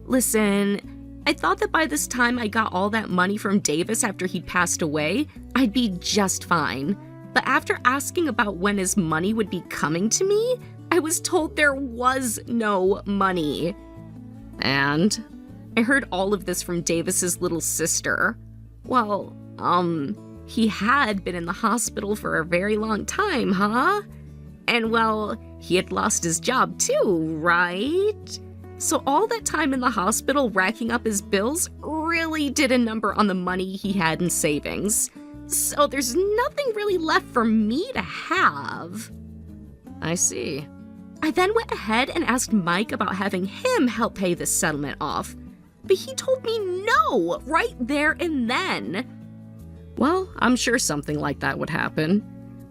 Listen, I thought that by this time I got all that money from Davis after he'd passed away, I'd be just fine. But after asking about when his money would be coming to me, I was told there was no money. And I heard all of this from Davis's little sister. Well, he had been in the hospital for a very long time, huh? And well, he had lost his job too, right? So all that time in the hospital racking up his bills really did a number on the money he had in savings. So there's nothing really left for me to have. I see. I then went ahead and asked Mike about having him help pay this settlement off, but he told me no right there and then. Well, I'm sure something like that would happen,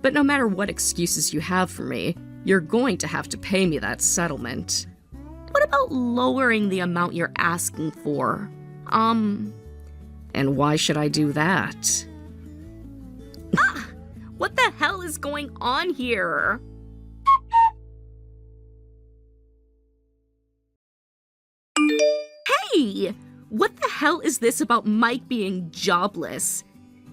but no matter what excuses you have for me, you're going to have to pay me that settlement. What about lowering the amount you're asking for? And why should I do that? Ah! What the hell is going on here? Hey! What the hell is this about Mike being jobless?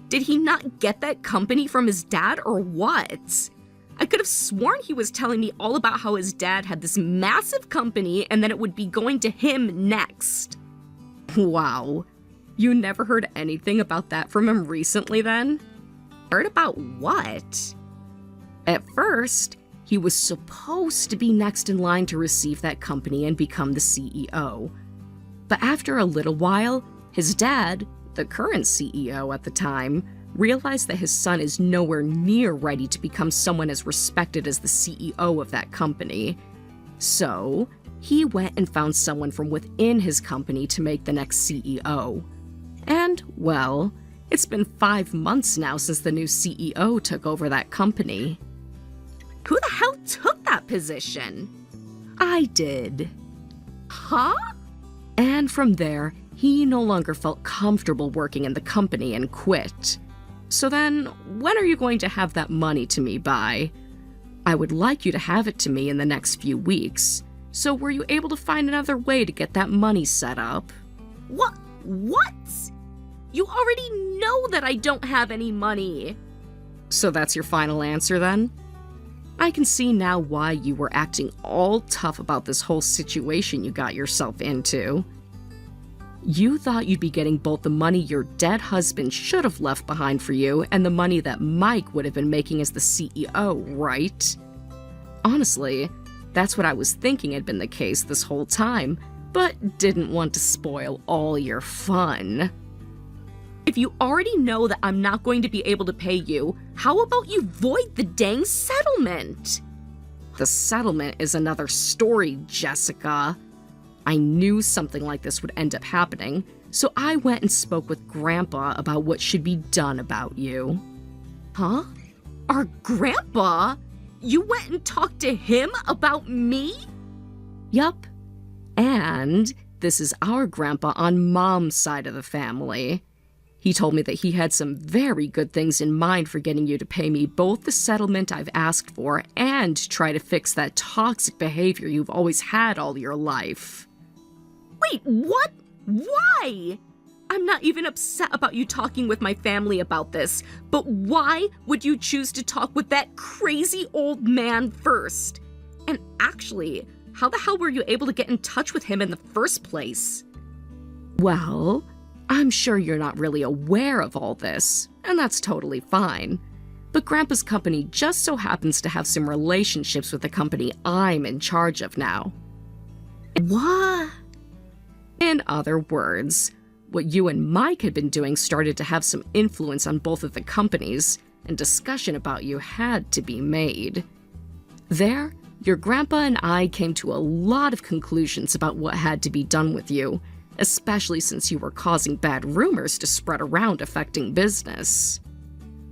Did he not get that company from his dad or what? I could have sworn he was telling me all about how his dad had this massive company and then it would be going to him next. Wow. You never heard anything about that from him recently then? Heard about what? At first, he was supposed to be next in line to receive that company and become the CEO. But after a little while, his dad, the current CEO at the time, realized that his son is nowhere near ready to become someone as respected as the CEO of that company. So, he went and found someone from within his company to make the next CEO. And, well, it's been 5 months now since the new CEO took over that company. Who the hell took that position? I did. Huh? And from there, he no longer felt comfortable working in the company and quit. So then, when are you going to have that money to me by? I would like you to have it to me in the next few weeks. So were you able to find another way to get that money set up? What? You already know that I don't have any money. So that's your final answer then? I can see now why you were acting all tough about this whole situation you got yourself into. You thought you'd be getting both the money your dead husband should have left behind for you and the money that Mike would have been making as the CEO, right? Honestly, that's what I was thinking had been the case this whole time, but didn't want to spoil all your fun. If you already know that I'm not going to be able to pay you, how about you void the dang settlement? The settlement is another story, Jessica. I knew something like this would end up happening, so I went and spoke with Grandpa about what should be done about you. Huh? Our Grandpa? You went and talked to him about me? Yup. And this is our Grandpa on Mom's side of the family. He told me that he had some very good things in mind for getting you to pay me both the settlement I've asked for and try to fix that toxic behavior you've always had all your life. Wait, what? Why? I'm not even upset about you talking with my family about this, but why would you choose to talk with that crazy old man first? And actually, how the hell were you able to get in touch with him in the first place? Well, I'm sure you're not really aware of all this, and that's totally fine. But Grandpa's company just so happens to have some relationships with the company I'm in charge of now. What? In other words, what you and Mike had been doing started to have some influence on both of the companies, and discussion about you had to be made. There, your grandpa and I came to a lot of conclusions about what had to be done with you, especially since you were causing bad rumors to spread around affecting business.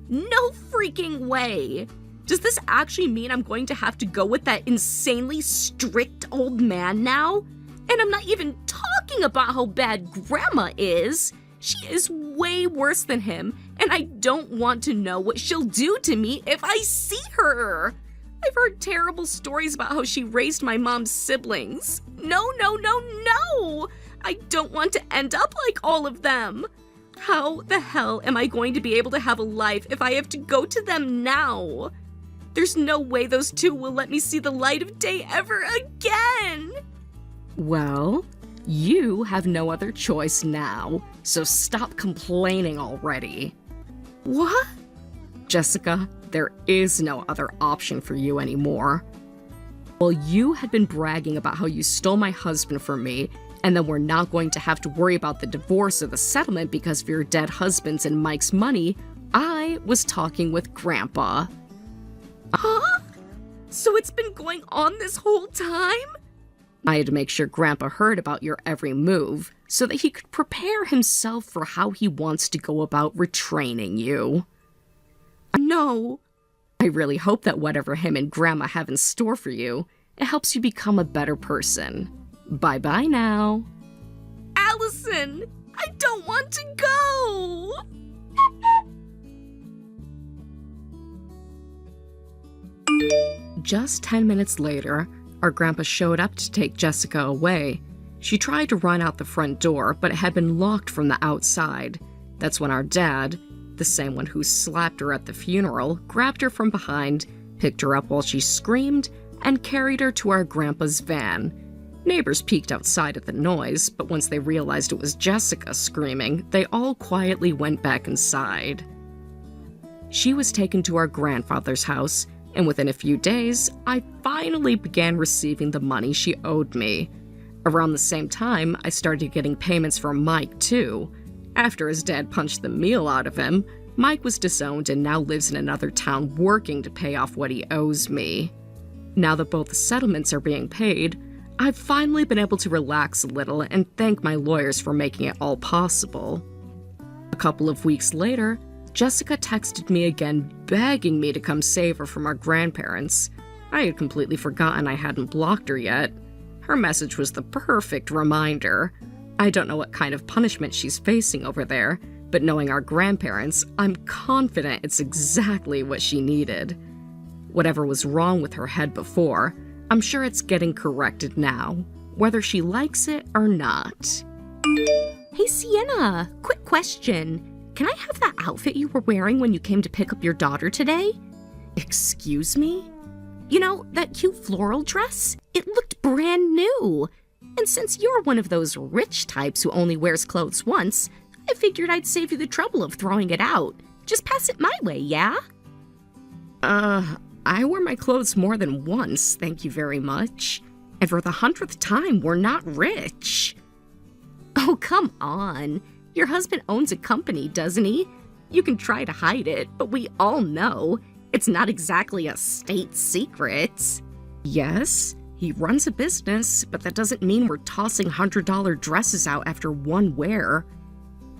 No freaking way! Does this actually mean I'm going to have to go with that insanely strict old man now? And I'm not even talking about how bad Grandma is. She is way worse than him, and I don't want to know what she'll do to me if I see her. I've heard terrible stories about how she raised my mom's siblings. No! I don't want to end up like all of them. How the hell am I going to be able to have a life if I have to go to them now? There's no way those two will let me see the light of day ever again. Well, you have no other choice now, so stop complaining already. What? Jessica, there is no other option for you anymore. Well, you had been bragging about how you stole my husband from me, and then we're not going to have to worry about the divorce or the settlement because of your dead husband's and Mike's money. I was talking with Grandpa. Huh? So it's been going on this whole time? I had to make sure Grandpa heard about your every move so that he could prepare himself for how he wants to go about retraining you. No. I really hope that whatever him and Grandma have in store for you, it helps you become a better person. Bye-bye now. Allison, I don't want to go! Just 10 minutes later, our grandpa showed up to take Jessica away. She tried to run out the front door, but it had been locked from the outside. That's when our dad, the same one who slapped her at the funeral, grabbed her from behind, picked her up while she screamed, and carried her to our grandpa's van. Neighbors peeked outside at the noise, but once they realized it was Jessica screaming, they all quietly went back inside. She was taken to our grandfather's house, and within a few days, I finally began receiving the money she owed me. Around the same time, I started getting payments from Mike, too. After his dad punched the meal out of him, Mike was disowned and now lives in another town working to pay off what he owes me. Now that both the settlements are being paid, I've finally been able to relax a little and thank my lawyers for making it all possible. A couple of weeks later, Jessica texted me again begging me to come save her from our grandparents. I had completely forgotten I hadn't blocked her yet. Her message was the perfect reminder. I don't know what kind of punishment she's facing over there, but knowing our grandparents, I'm confident it's exactly what she needed. Whatever was wrong with her head before, I'm sure it's getting corrected now, whether she likes it or not. Hey Sienna, quick question. Can I have that outfit you were wearing when you came to pick up your daughter today? Excuse me? You know, that cute floral dress? It looked brand new. And since you're one of those rich types who only wears clothes once, I figured I'd save you the trouble of throwing it out. Just pass it my way, yeah? I wear my clothes more than once, thank you very much. And for the 100th time, we're not rich. Oh, come on. Your husband owns a company, doesn't he? You can try to hide it, but we all know it's not exactly a state secret. Yes, he runs a business, but that doesn't mean we're tossing $100 dresses out after one wear.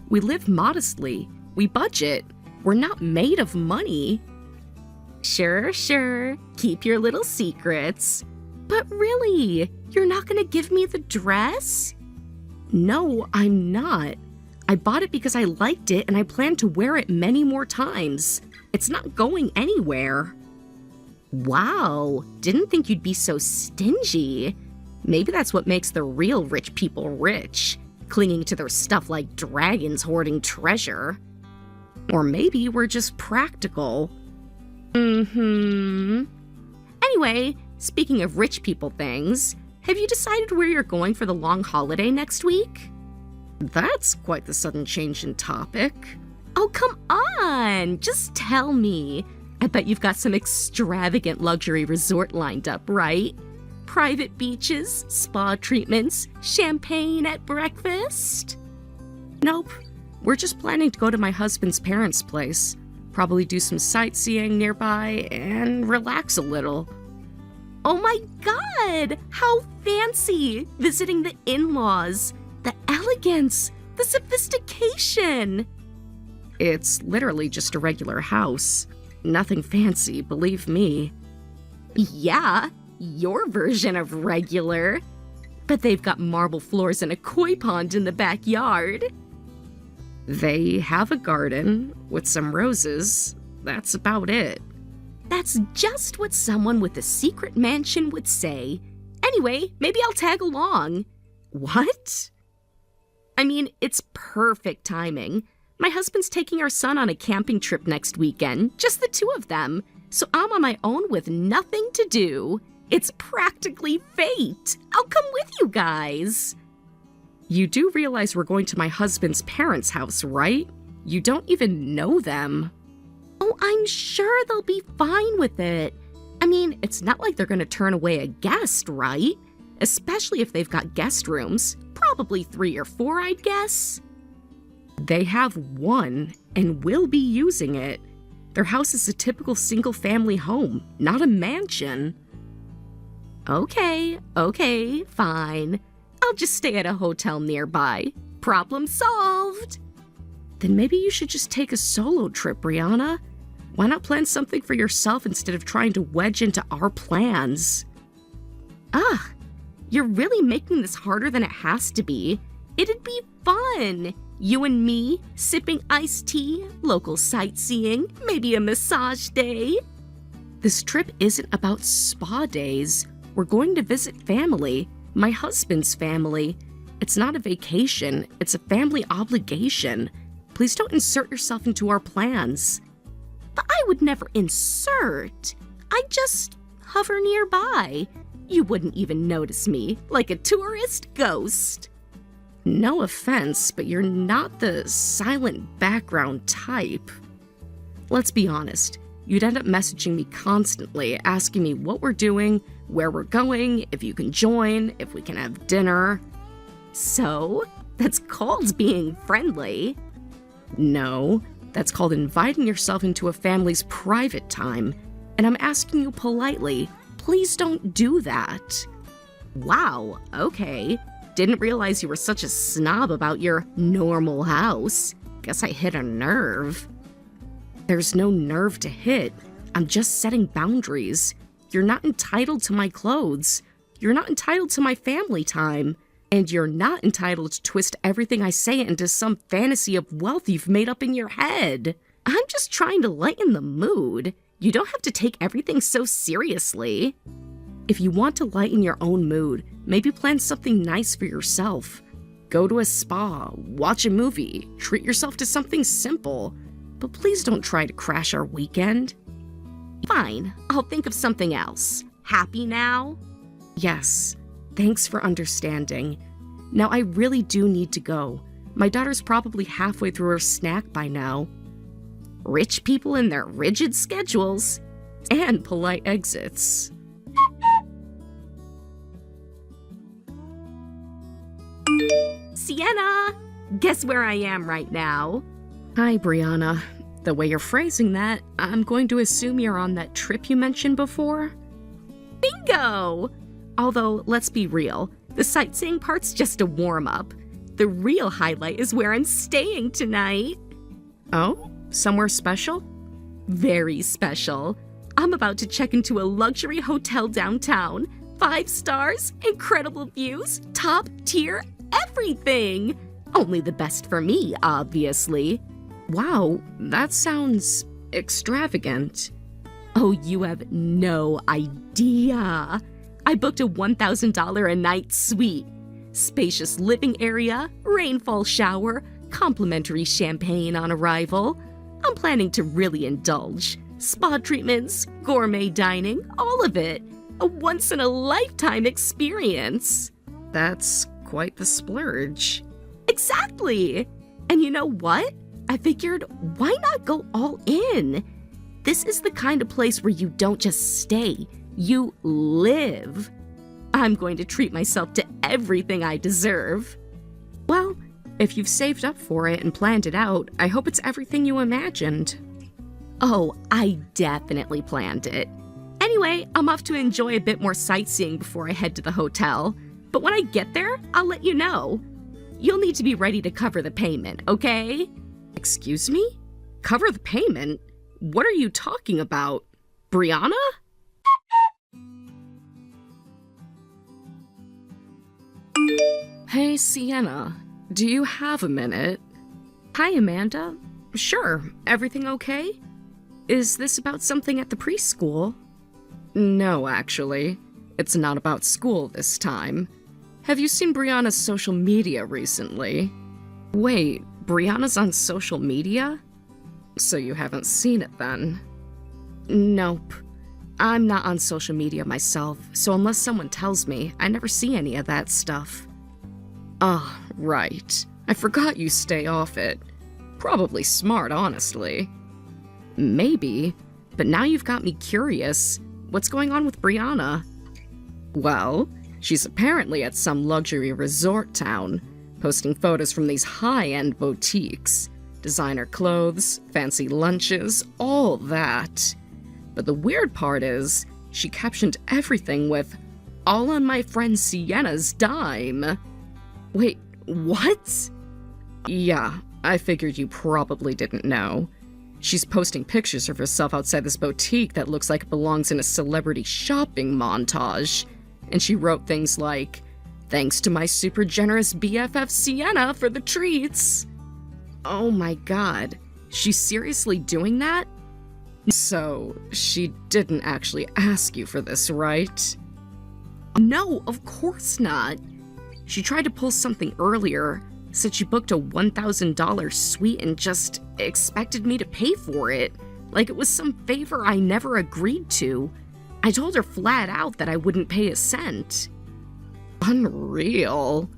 We live modestly. We budget. We're not made of money. Sure. Keep your little secrets. But really, you're not gonna give me the dress? No, I'm not. I bought it because I liked it and I plan to wear it many more times. It's not going anywhere. Wow, didn't think you'd be so stingy. Maybe that's what makes the real rich people rich, clinging to their stuff like dragons hoarding treasure. Or maybe we're just practical. Anyway, speaking of rich people things, have you decided where you're going for the long holiday next week? That's quite the sudden change in topic. Oh, come on! Just tell me. I bet you've got some extravagant luxury resort lined up, right? Private beaches, spa treatments, champagne at breakfast? Nope. We're just planning to go to my husband's parents' place. Probably do some sightseeing nearby and relax a little. Oh my god! How fancy! Visiting the in-laws. The elegance. The sophistication. It's literally just a regular house. Nothing fancy, believe me. Yeah, your version of regular. But they've got marble floors and a koi pond in the backyard. They have a garden with some roses. That's about it. That's just what someone with a secret mansion would say. Anyway, maybe I'll tag along. What? I mean, it's perfect timing. My husband's taking our son on a camping trip next weekend, just the two of them. So I'm on my own with nothing to do. It's practically fate. I'll come with you guys. You do realize we're going to my husband's parents' house, right? You don't even know them. Oh, I'm sure they'll be fine with it. I mean, it's not like they're going to turn away a guest, right? Especially if they've got guest rooms. Probably 3 or 4, I'd guess. They have one and will be using it. Their house is a typical single-family home, not a mansion. Okay, fine. I'll just stay at a hotel nearby. Problem solved. Then maybe you should just take a solo trip, Brianna. Why not plan something for yourself instead of trying to wedge into our plans? You're really making this harder than it has to be. It'd be fun. You and me, sipping iced tea, local sightseeing, maybe a massage day. This trip isn't about spa days. We're going to visit family, my husband's family. It's not a vacation, it's a family obligation. Please don't insert yourself into our plans. But I would never insert. I'd just hover nearby. You wouldn't even notice me, like a tourist ghost. No offense, but you're not the silent background type. Let's be honest, you'd end up messaging me constantly, asking me what we're doing, where we're going, if you can join, if we can have dinner. So, that's called being friendly. No, that's called inviting yourself into a family's private time, and I'm asking you politely, please don't do that. Wow, okay. Didn't realize you were such a snob about your normal house. Guess I hit a nerve. There's no nerve to hit. I'm just setting boundaries. You're not entitled to my clothes. You're not entitled to my family time. And you're not entitled to twist everything I say into some fantasy of wealth you've made up in your head. I'm just trying to lighten the mood. You don't have to take everything so seriously. If you want to lighten your own mood, maybe plan something nice for yourself. Go to a spa, watch a movie, treat yourself to something simple. But please don't try to crash our weekend. Fine, I'll think of something else. Happy now? Yes. Thanks for understanding. Now I really do need to go. My daughter's probably halfway through her snack by now. Rich people and their rigid schedules. And polite exits. Sienna! Guess where I am right now? Hi, Brianna. The way you're phrasing that, I'm going to assume you're on that trip you mentioned before? Bingo! Although, let's be real, the sightseeing part's just a warm-up. The real highlight is where I'm staying tonight. Oh? Somewhere special? Very special. I'm about to check into a luxury hotel downtown. 5 stars, incredible views, top tier, everything! Only the best for me, obviously. Wow, that sounds extravagant. Oh, you have no idea. I booked a $1,000 a night suite. Spacious living area, rainfall shower, complimentary champagne on arrival. I'm planning to really indulge. Spa treatments, gourmet dining, all of it. A once-in-a-lifetime experience. That's quite the splurge. Exactly! And you know what? I figured, why not go all in? This is the kind of place where you don't just stay, you live. I'm going to treat myself to everything I deserve. Well, if you've saved up for it and planned it out, I hope it's everything you imagined. Oh, I definitely planned it. Anyway, I'm off to enjoy a bit more sightseeing before I head to the hotel. But when I get there, I'll let you know. You'll need to be ready to cover the payment, okay? Excuse me? Cover the payment? What are you talking about? Brianna? Hey, Sienna. Do you have a minute? Hi, Amanda. Sure. Everything okay? Is this about something at the preschool? No, actually. It's not about school this time. Have you seen Brianna's social media recently? Wait, Brianna's on social media? So you haven't seen it then? Nope. I'm not on social media myself, so unless someone tells me, I never see any of that stuff. Ah, right. I forgot you stay off it. Probably smart, honestly. Maybe, but now you've got me curious. What's going on with Brianna? Well, she's apparently at some luxury resort town, posting photos from these high-end boutiques. Designer clothes, fancy lunches, all that. But the weird part is, she captioned everything with, "All on my friend Sienna's dime." Wait, what? Yeah, I figured you probably didn't know. She's posting pictures of herself outside this boutique that looks like it belongs in a celebrity shopping montage. And she wrote things like, "Thanks to my super generous BFF Sienna for the treats." Oh my god, she's seriously doing that? So, she didn't actually ask you for this, right? No, of course not. She tried to pull something earlier, said she booked a $1,000 suite and just expected me to pay for it, like it was some favor I never agreed to. I told her flat out that I wouldn't pay a cent. Unreal.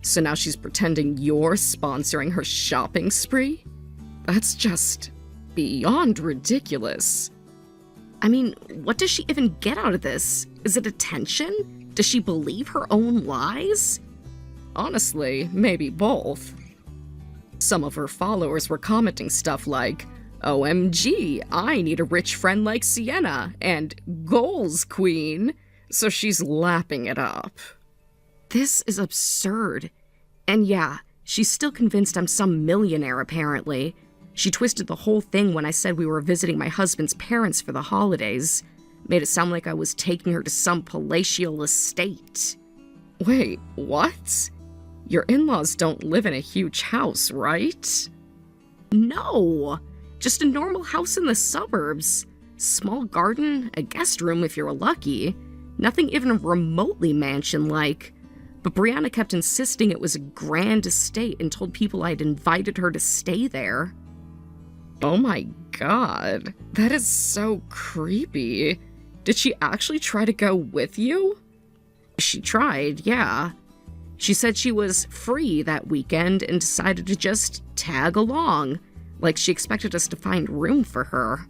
So now she's pretending you're sponsoring her shopping spree? That's just beyond ridiculous. I mean, what does she even get out of this? Is it attention? Does she believe her own lies? Honestly, maybe both. Some of her followers were commenting stuff like, "OMG, I need a rich friend like Sienna," and "Goals, queen," so she's lapping it up. This is absurd. And yeah, she's still convinced I'm some millionaire, apparently. She twisted the whole thing when I said we were visiting my husband's parents for the holidays. Made it sound like I was taking her to some palatial estate. Wait, what? Your in-laws don't live in a huge house, right? No, just a normal house in the suburbs. Small garden, a guest room if you're lucky. Nothing even remotely mansion-like. But Brianna kept insisting it was a grand estate and told people I'd invited her to stay there. Oh my god, that is so creepy. Did she actually try to go with you? She tried, yeah. She said she was free that weekend and decided to just tag along, like she expected us to find room for her.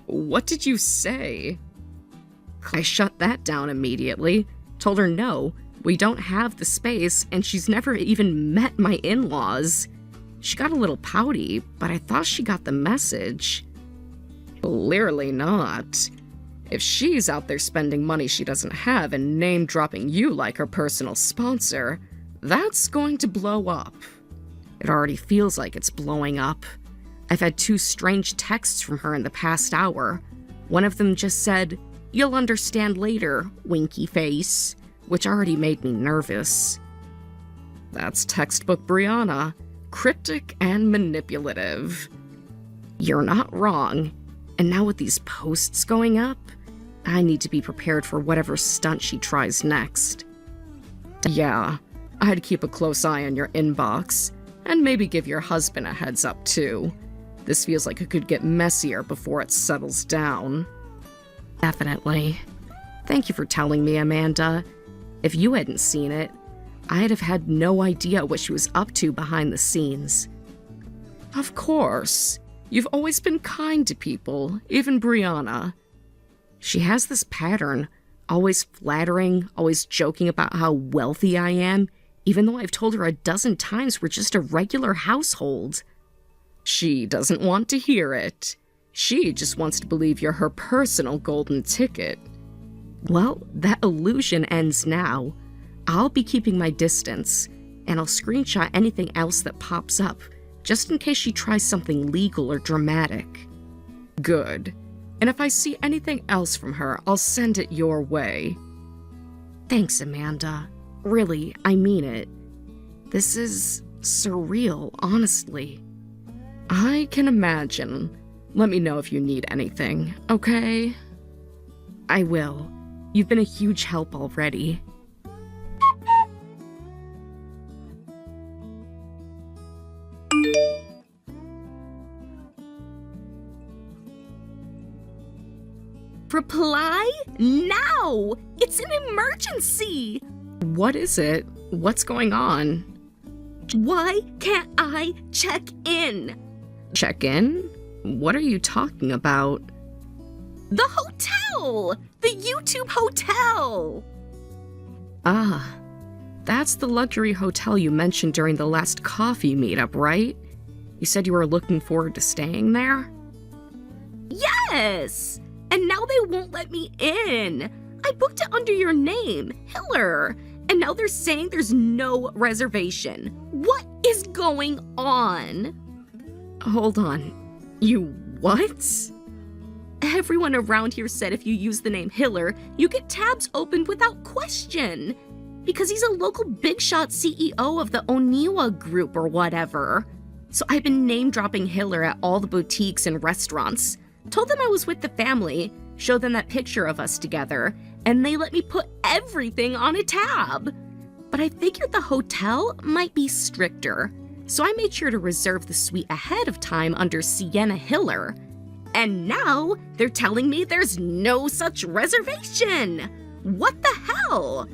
What did you say? I shut that down immediately, told her no, we don't have the space, and she's never even met my in-laws. She got a little pouty, but I thought she got the message. Clearly not. If she's out there spending money she doesn't have and name-dropping you like her personal sponsor, that's going to blow up. It already feels like it's blowing up. I've had 2 strange texts from her in the past hour. One of them just said, "You'll understand later, winky face," which already made me nervous. That's textbook Brianna, cryptic and manipulative. You're not wrong. And now with these posts going up, I need to be prepared for whatever stunt she tries next. Yeah, I'd keep a close eye on your inbox, and maybe give your husband a heads up too. This feels like it could get messier before it settles down. Definitely. Thank you for telling me, Amanda. If you hadn't seen it, I'd have had no idea what she was up to behind the scenes. Of course. You've always been kind to people, even Brianna. She has this pattern, always flattering, always joking about how wealthy I am, even though I've told her a dozen times we're just a regular household. She doesn't want to hear it. She just wants to believe you're her personal golden ticket. Well, that illusion ends now. I'll be keeping my distance, and I'll screenshot anything else that pops up, just in case she tries something legal or dramatic. Good. And if I see anything else from her, I'll send it your way. Thanks, Amanda. Really, I mean it. This is surreal, honestly. I can imagine. Let me know if you need anything, okay? I will. You've been a huge help already. Reply now! It's an emergency! What is it? What's going on? Why can't I check in? Check in? What are you talking about? The hotel! The YouTube hotel! Ah, that's the luxury hotel you mentioned during the last coffee meetup, right? You said you were looking forward to staying there? Yes! And now they won't let me in. I booked it under your name, Hiller, and now they're saying there's no reservation. What is going on? Hold on. You what? Everyone around here said if you use the name Hiller, you get tabs opened without question. Because he's a local big shot CEO of the Oniwa Group or whatever. So I've been name-dropping Hiller at all the boutiques and restaurants. Told them I was with the family, showed them that picture of us together, and they let me put everything on a tab. But I figured the hotel might be stricter, so I made sure to reserve the suite ahead of time under Sienna Hiller. And now they're telling me there's no such reservation. What the hell?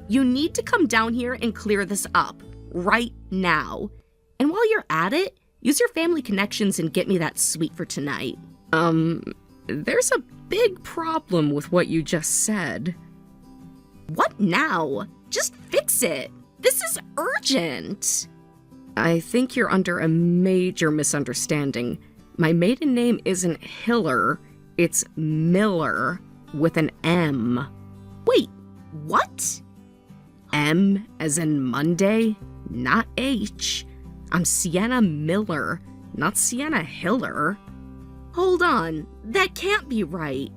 You need to come down here and clear this up right now. And while you're at it, use your family connections and get me that suite for tonight. There's a big problem with what you just said. What now? Just fix it. This is urgent. I think you're under a major misunderstanding. My maiden name isn't Hiller, it's Miller with an M. Wait, what? M as in Monday, not H. I'm Sienna Miller, not Sienna Hiller. Hold on, that can't be right.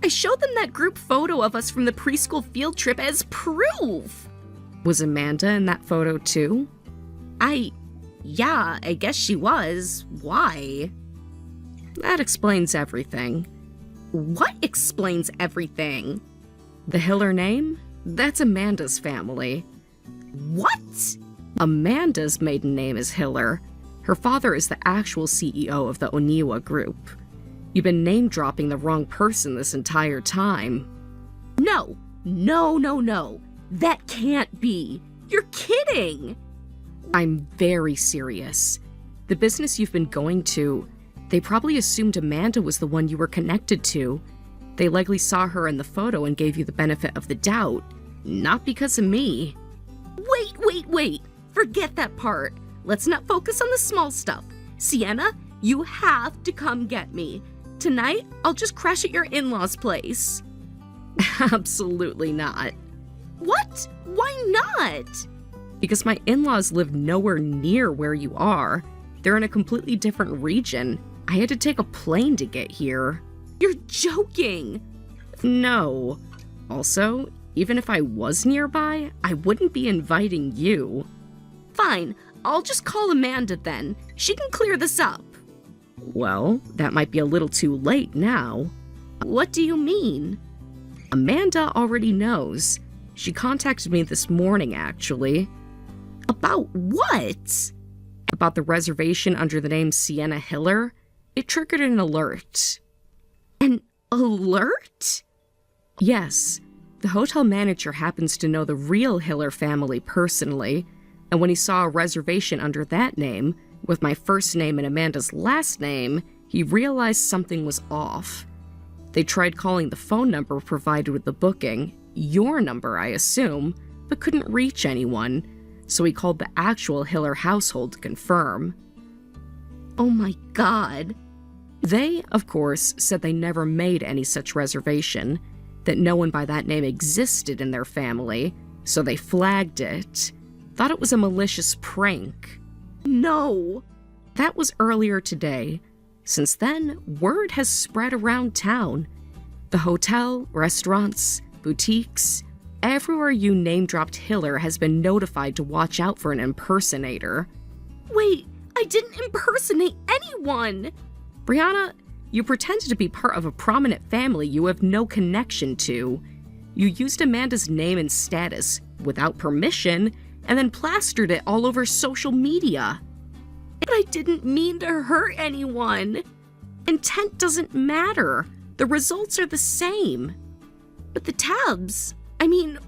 I showed them that group photo of us from the preschool field trip as proof. Was Amanda in that photo too? Yeah, I guess she was. Why? That explains everything. What explains everything? The Hiller name? That's Amanda's family. What? Amanda's maiden name is Hiller. Her father is the actual CEO of the Oniwa Group. You've been name-dropping the wrong person this entire time. No, No, no, no. That can't be. You're kidding. I'm very serious. The business you've been going to, they probably assumed Amanda was the one you were connected to. They likely saw her in the photo and gave you the benefit of the doubt. Not because of me. Wait. Forget that part. Let's not focus on the small stuff. Sienna, you have to come get me. Tonight, I'll just crash at your in-laws' place. Absolutely not. What? Why not? Because my in-laws live nowhere near where you are. They're in a completely different region. I had to take a plane to get here. You're joking. No. Also, even if I was nearby, I wouldn't be inviting you. Fine, I'll just call Amanda then. She can clear this up. Well, that might be a little too late now. What do you mean? Amanda already knows. She contacted me this morning, actually. About what? About the reservation under the name Sienna Hiller. It triggered an alert. An alert? Yes. The hotel manager happens to know the real Hiller family personally, and when he saw a reservation under that name, with my first name and Amanda's last name, he realized something was off. They tried calling the phone number provided with the booking, your number, I assume, but couldn't reach anyone, so he called the actual Hiller household to confirm. Oh my god. They, of course, said they never made any such reservation, that no one by that name existed in their family, so they flagged it. Thought it was a malicious prank. No. That was earlier today. Since then, word has spread around town. The hotel, restaurants, boutiques, everywhere you name-dropped Hiller has been notified to watch out for an impersonator. Wait, I didn't impersonate anyone! Brianna, you pretended to be part of a prominent family you have no connection to. You used Amanda's name and status, without permission, and then plastered it all over social media. But I didn't mean to hurt anyone. Intent doesn't matter. The results are the same. But the tabs,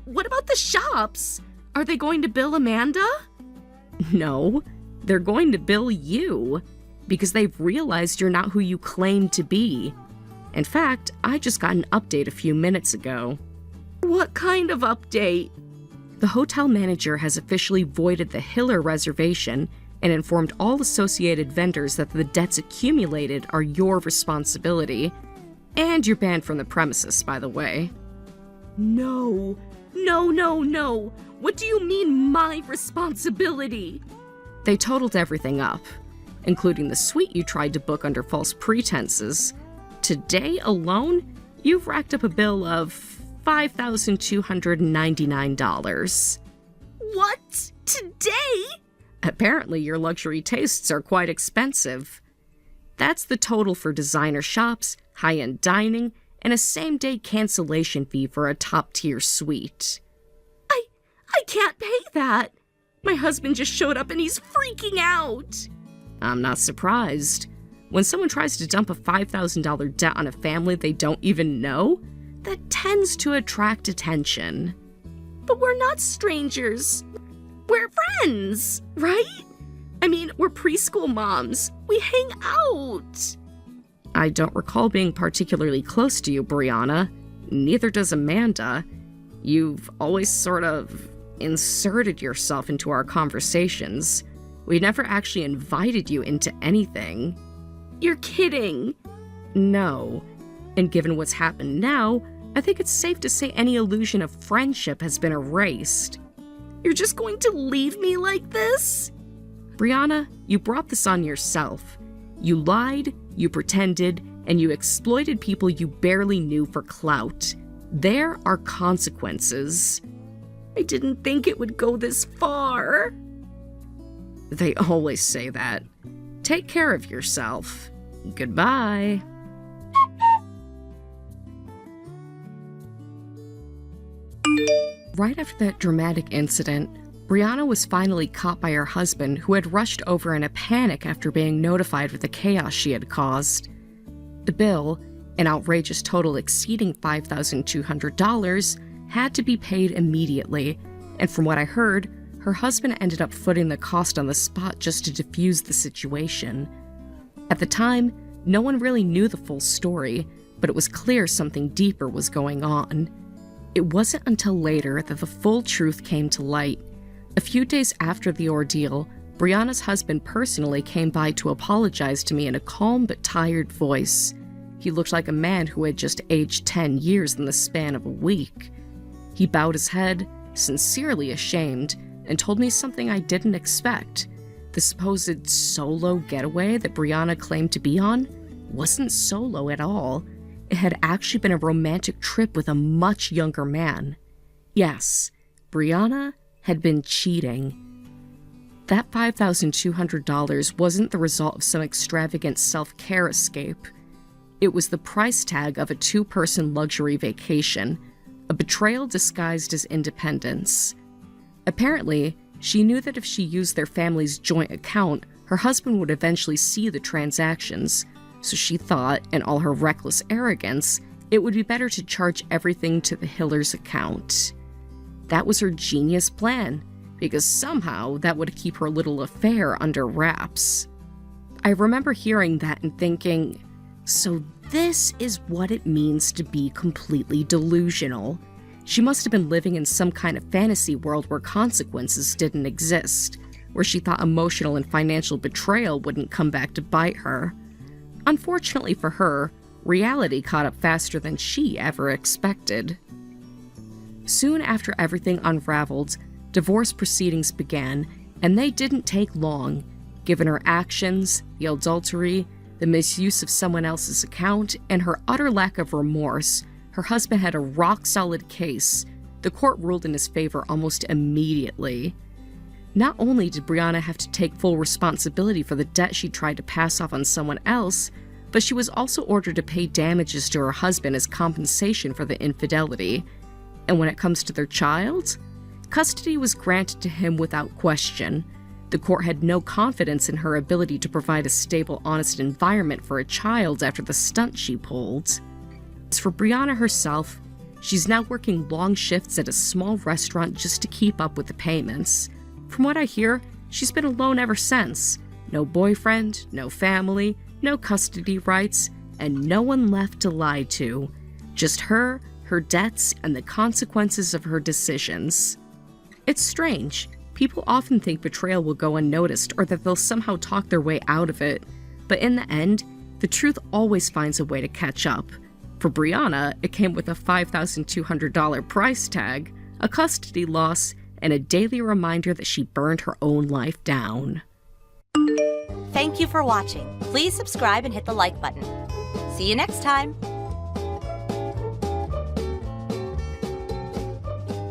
what about the shops? Are they going to bill Amanda? No, they're going to bill you, because they've realized you're not who you claim to be. In fact, I just got an update a few minutes ago. What kind of update? The hotel manager has officially voided the Hiller reservation and informed all associated vendors that the debts accumulated are your responsibility. And you're banned from the premises, by the way. No. What do you mean, my responsibility? They totaled everything up, including the suite you tried to book under false pretenses. Today alone, you've racked up a bill of $5,299. What? Today? Apparently your luxury tastes are quite expensive. That's the total for designer shops, high-end dining, and a same-day cancellation fee for a top-tier suite. I can't pay that. My husband just showed up and he's freaking out. I'm not surprised. When someone tries to dump a $5,000 debt on a family they don't even know, that tends to attract attention. But we're not strangers. We're friends, right? We're preschool moms. We hang out. I don't recall being particularly close to you, Brianna. Neither does Amanda. You've always sort of inserted yourself into our conversations. We never actually invited you into anything. You're kidding. No. And given what's happened now, I think it's safe to say any illusion of friendship has been erased. You're just going to leave me like this? Brianna, you brought this on yourself. You lied, you pretended, and you exploited people you barely knew for clout. There are consequences. I didn't think it would go this far. They always say that. Take care of yourself. Goodbye. Right after that dramatic incident, Brianna was finally caught by her husband, who had rushed over in a panic after being notified of the chaos she had caused. The bill, an outrageous total exceeding $5,200, had to be paid immediately, and from what I heard, her husband ended up footing the cost on the spot just to defuse the situation. At the time, no one really knew the full story, but it was clear something deeper was going on. It wasn't until later that the full truth came to light. A few days after the ordeal, Brianna's husband personally came by to apologize to me in a calm but tired voice. He looked like a man who had just aged 10 years in the span of a week. He bowed his head, sincerely ashamed, and told me something I didn't expect. The supposed solo getaway that Brianna claimed to be on wasn't solo at all. It had actually been a romantic trip with a much younger man. Yes, Brianna had been cheating. That $5,200 wasn't the result of some extravagant self-care escape. It was the price tag of a two-person luxury vacation, a betrayal disguised as independence. Apparently, she knew that if she used their family's joint account, her husband would eventually see the transactions, so she thought, in all her reckless arrogance, it would be better to charge everything to the Hillers' account. That was her genius plan, because somehow that would keep her little affair under wraps. I remember hearing that and thinking, so this is what it means to be completely delusional. She must have been living in some kind of fantasy world where consequences didn't exist, where she thought emotional and financial betrayal wouldn't come back to bite her. Unfortunately for her, reality caught up faster than she ever expected. Soon after everything unraveled, divorce proceedings began, and they didn't take long. Given her actions, the adultery, the misuse of someone else's account, and her utter lack of remorse, her husband had a rock-solid case. The court ruled in his favor almost immediately. Not only did Brianna have to take full responsibility for the debt she tried to pass off on someone else, but she was also ordered to pay damages to her husband as compensation for the infidelity. And when it comes to their child, custody was granted to him without question. The court had no confidence in her ability to provide a stable, honest environment for a child after the stunt she pulled. As for Brianna herself, she's now working long shifts at a small restaurant just to keep up with the payments. From what I hear, she's been alone ever since. No boyfriend, no family, no custody rights, and no one left to lie to. Just her debts, and the consequences of her decisions. It's strange. People often think betrayal will go unnoticed or that they'll somehow talk their way out of it. But in the end, the truth always finds a way to catch up. For Brianna, it came with a $5,200 price tag, a custody loss, and a daily reminder that she burned her own life down. Thank you for watching. Please subscribe and hit the like button. See you next time.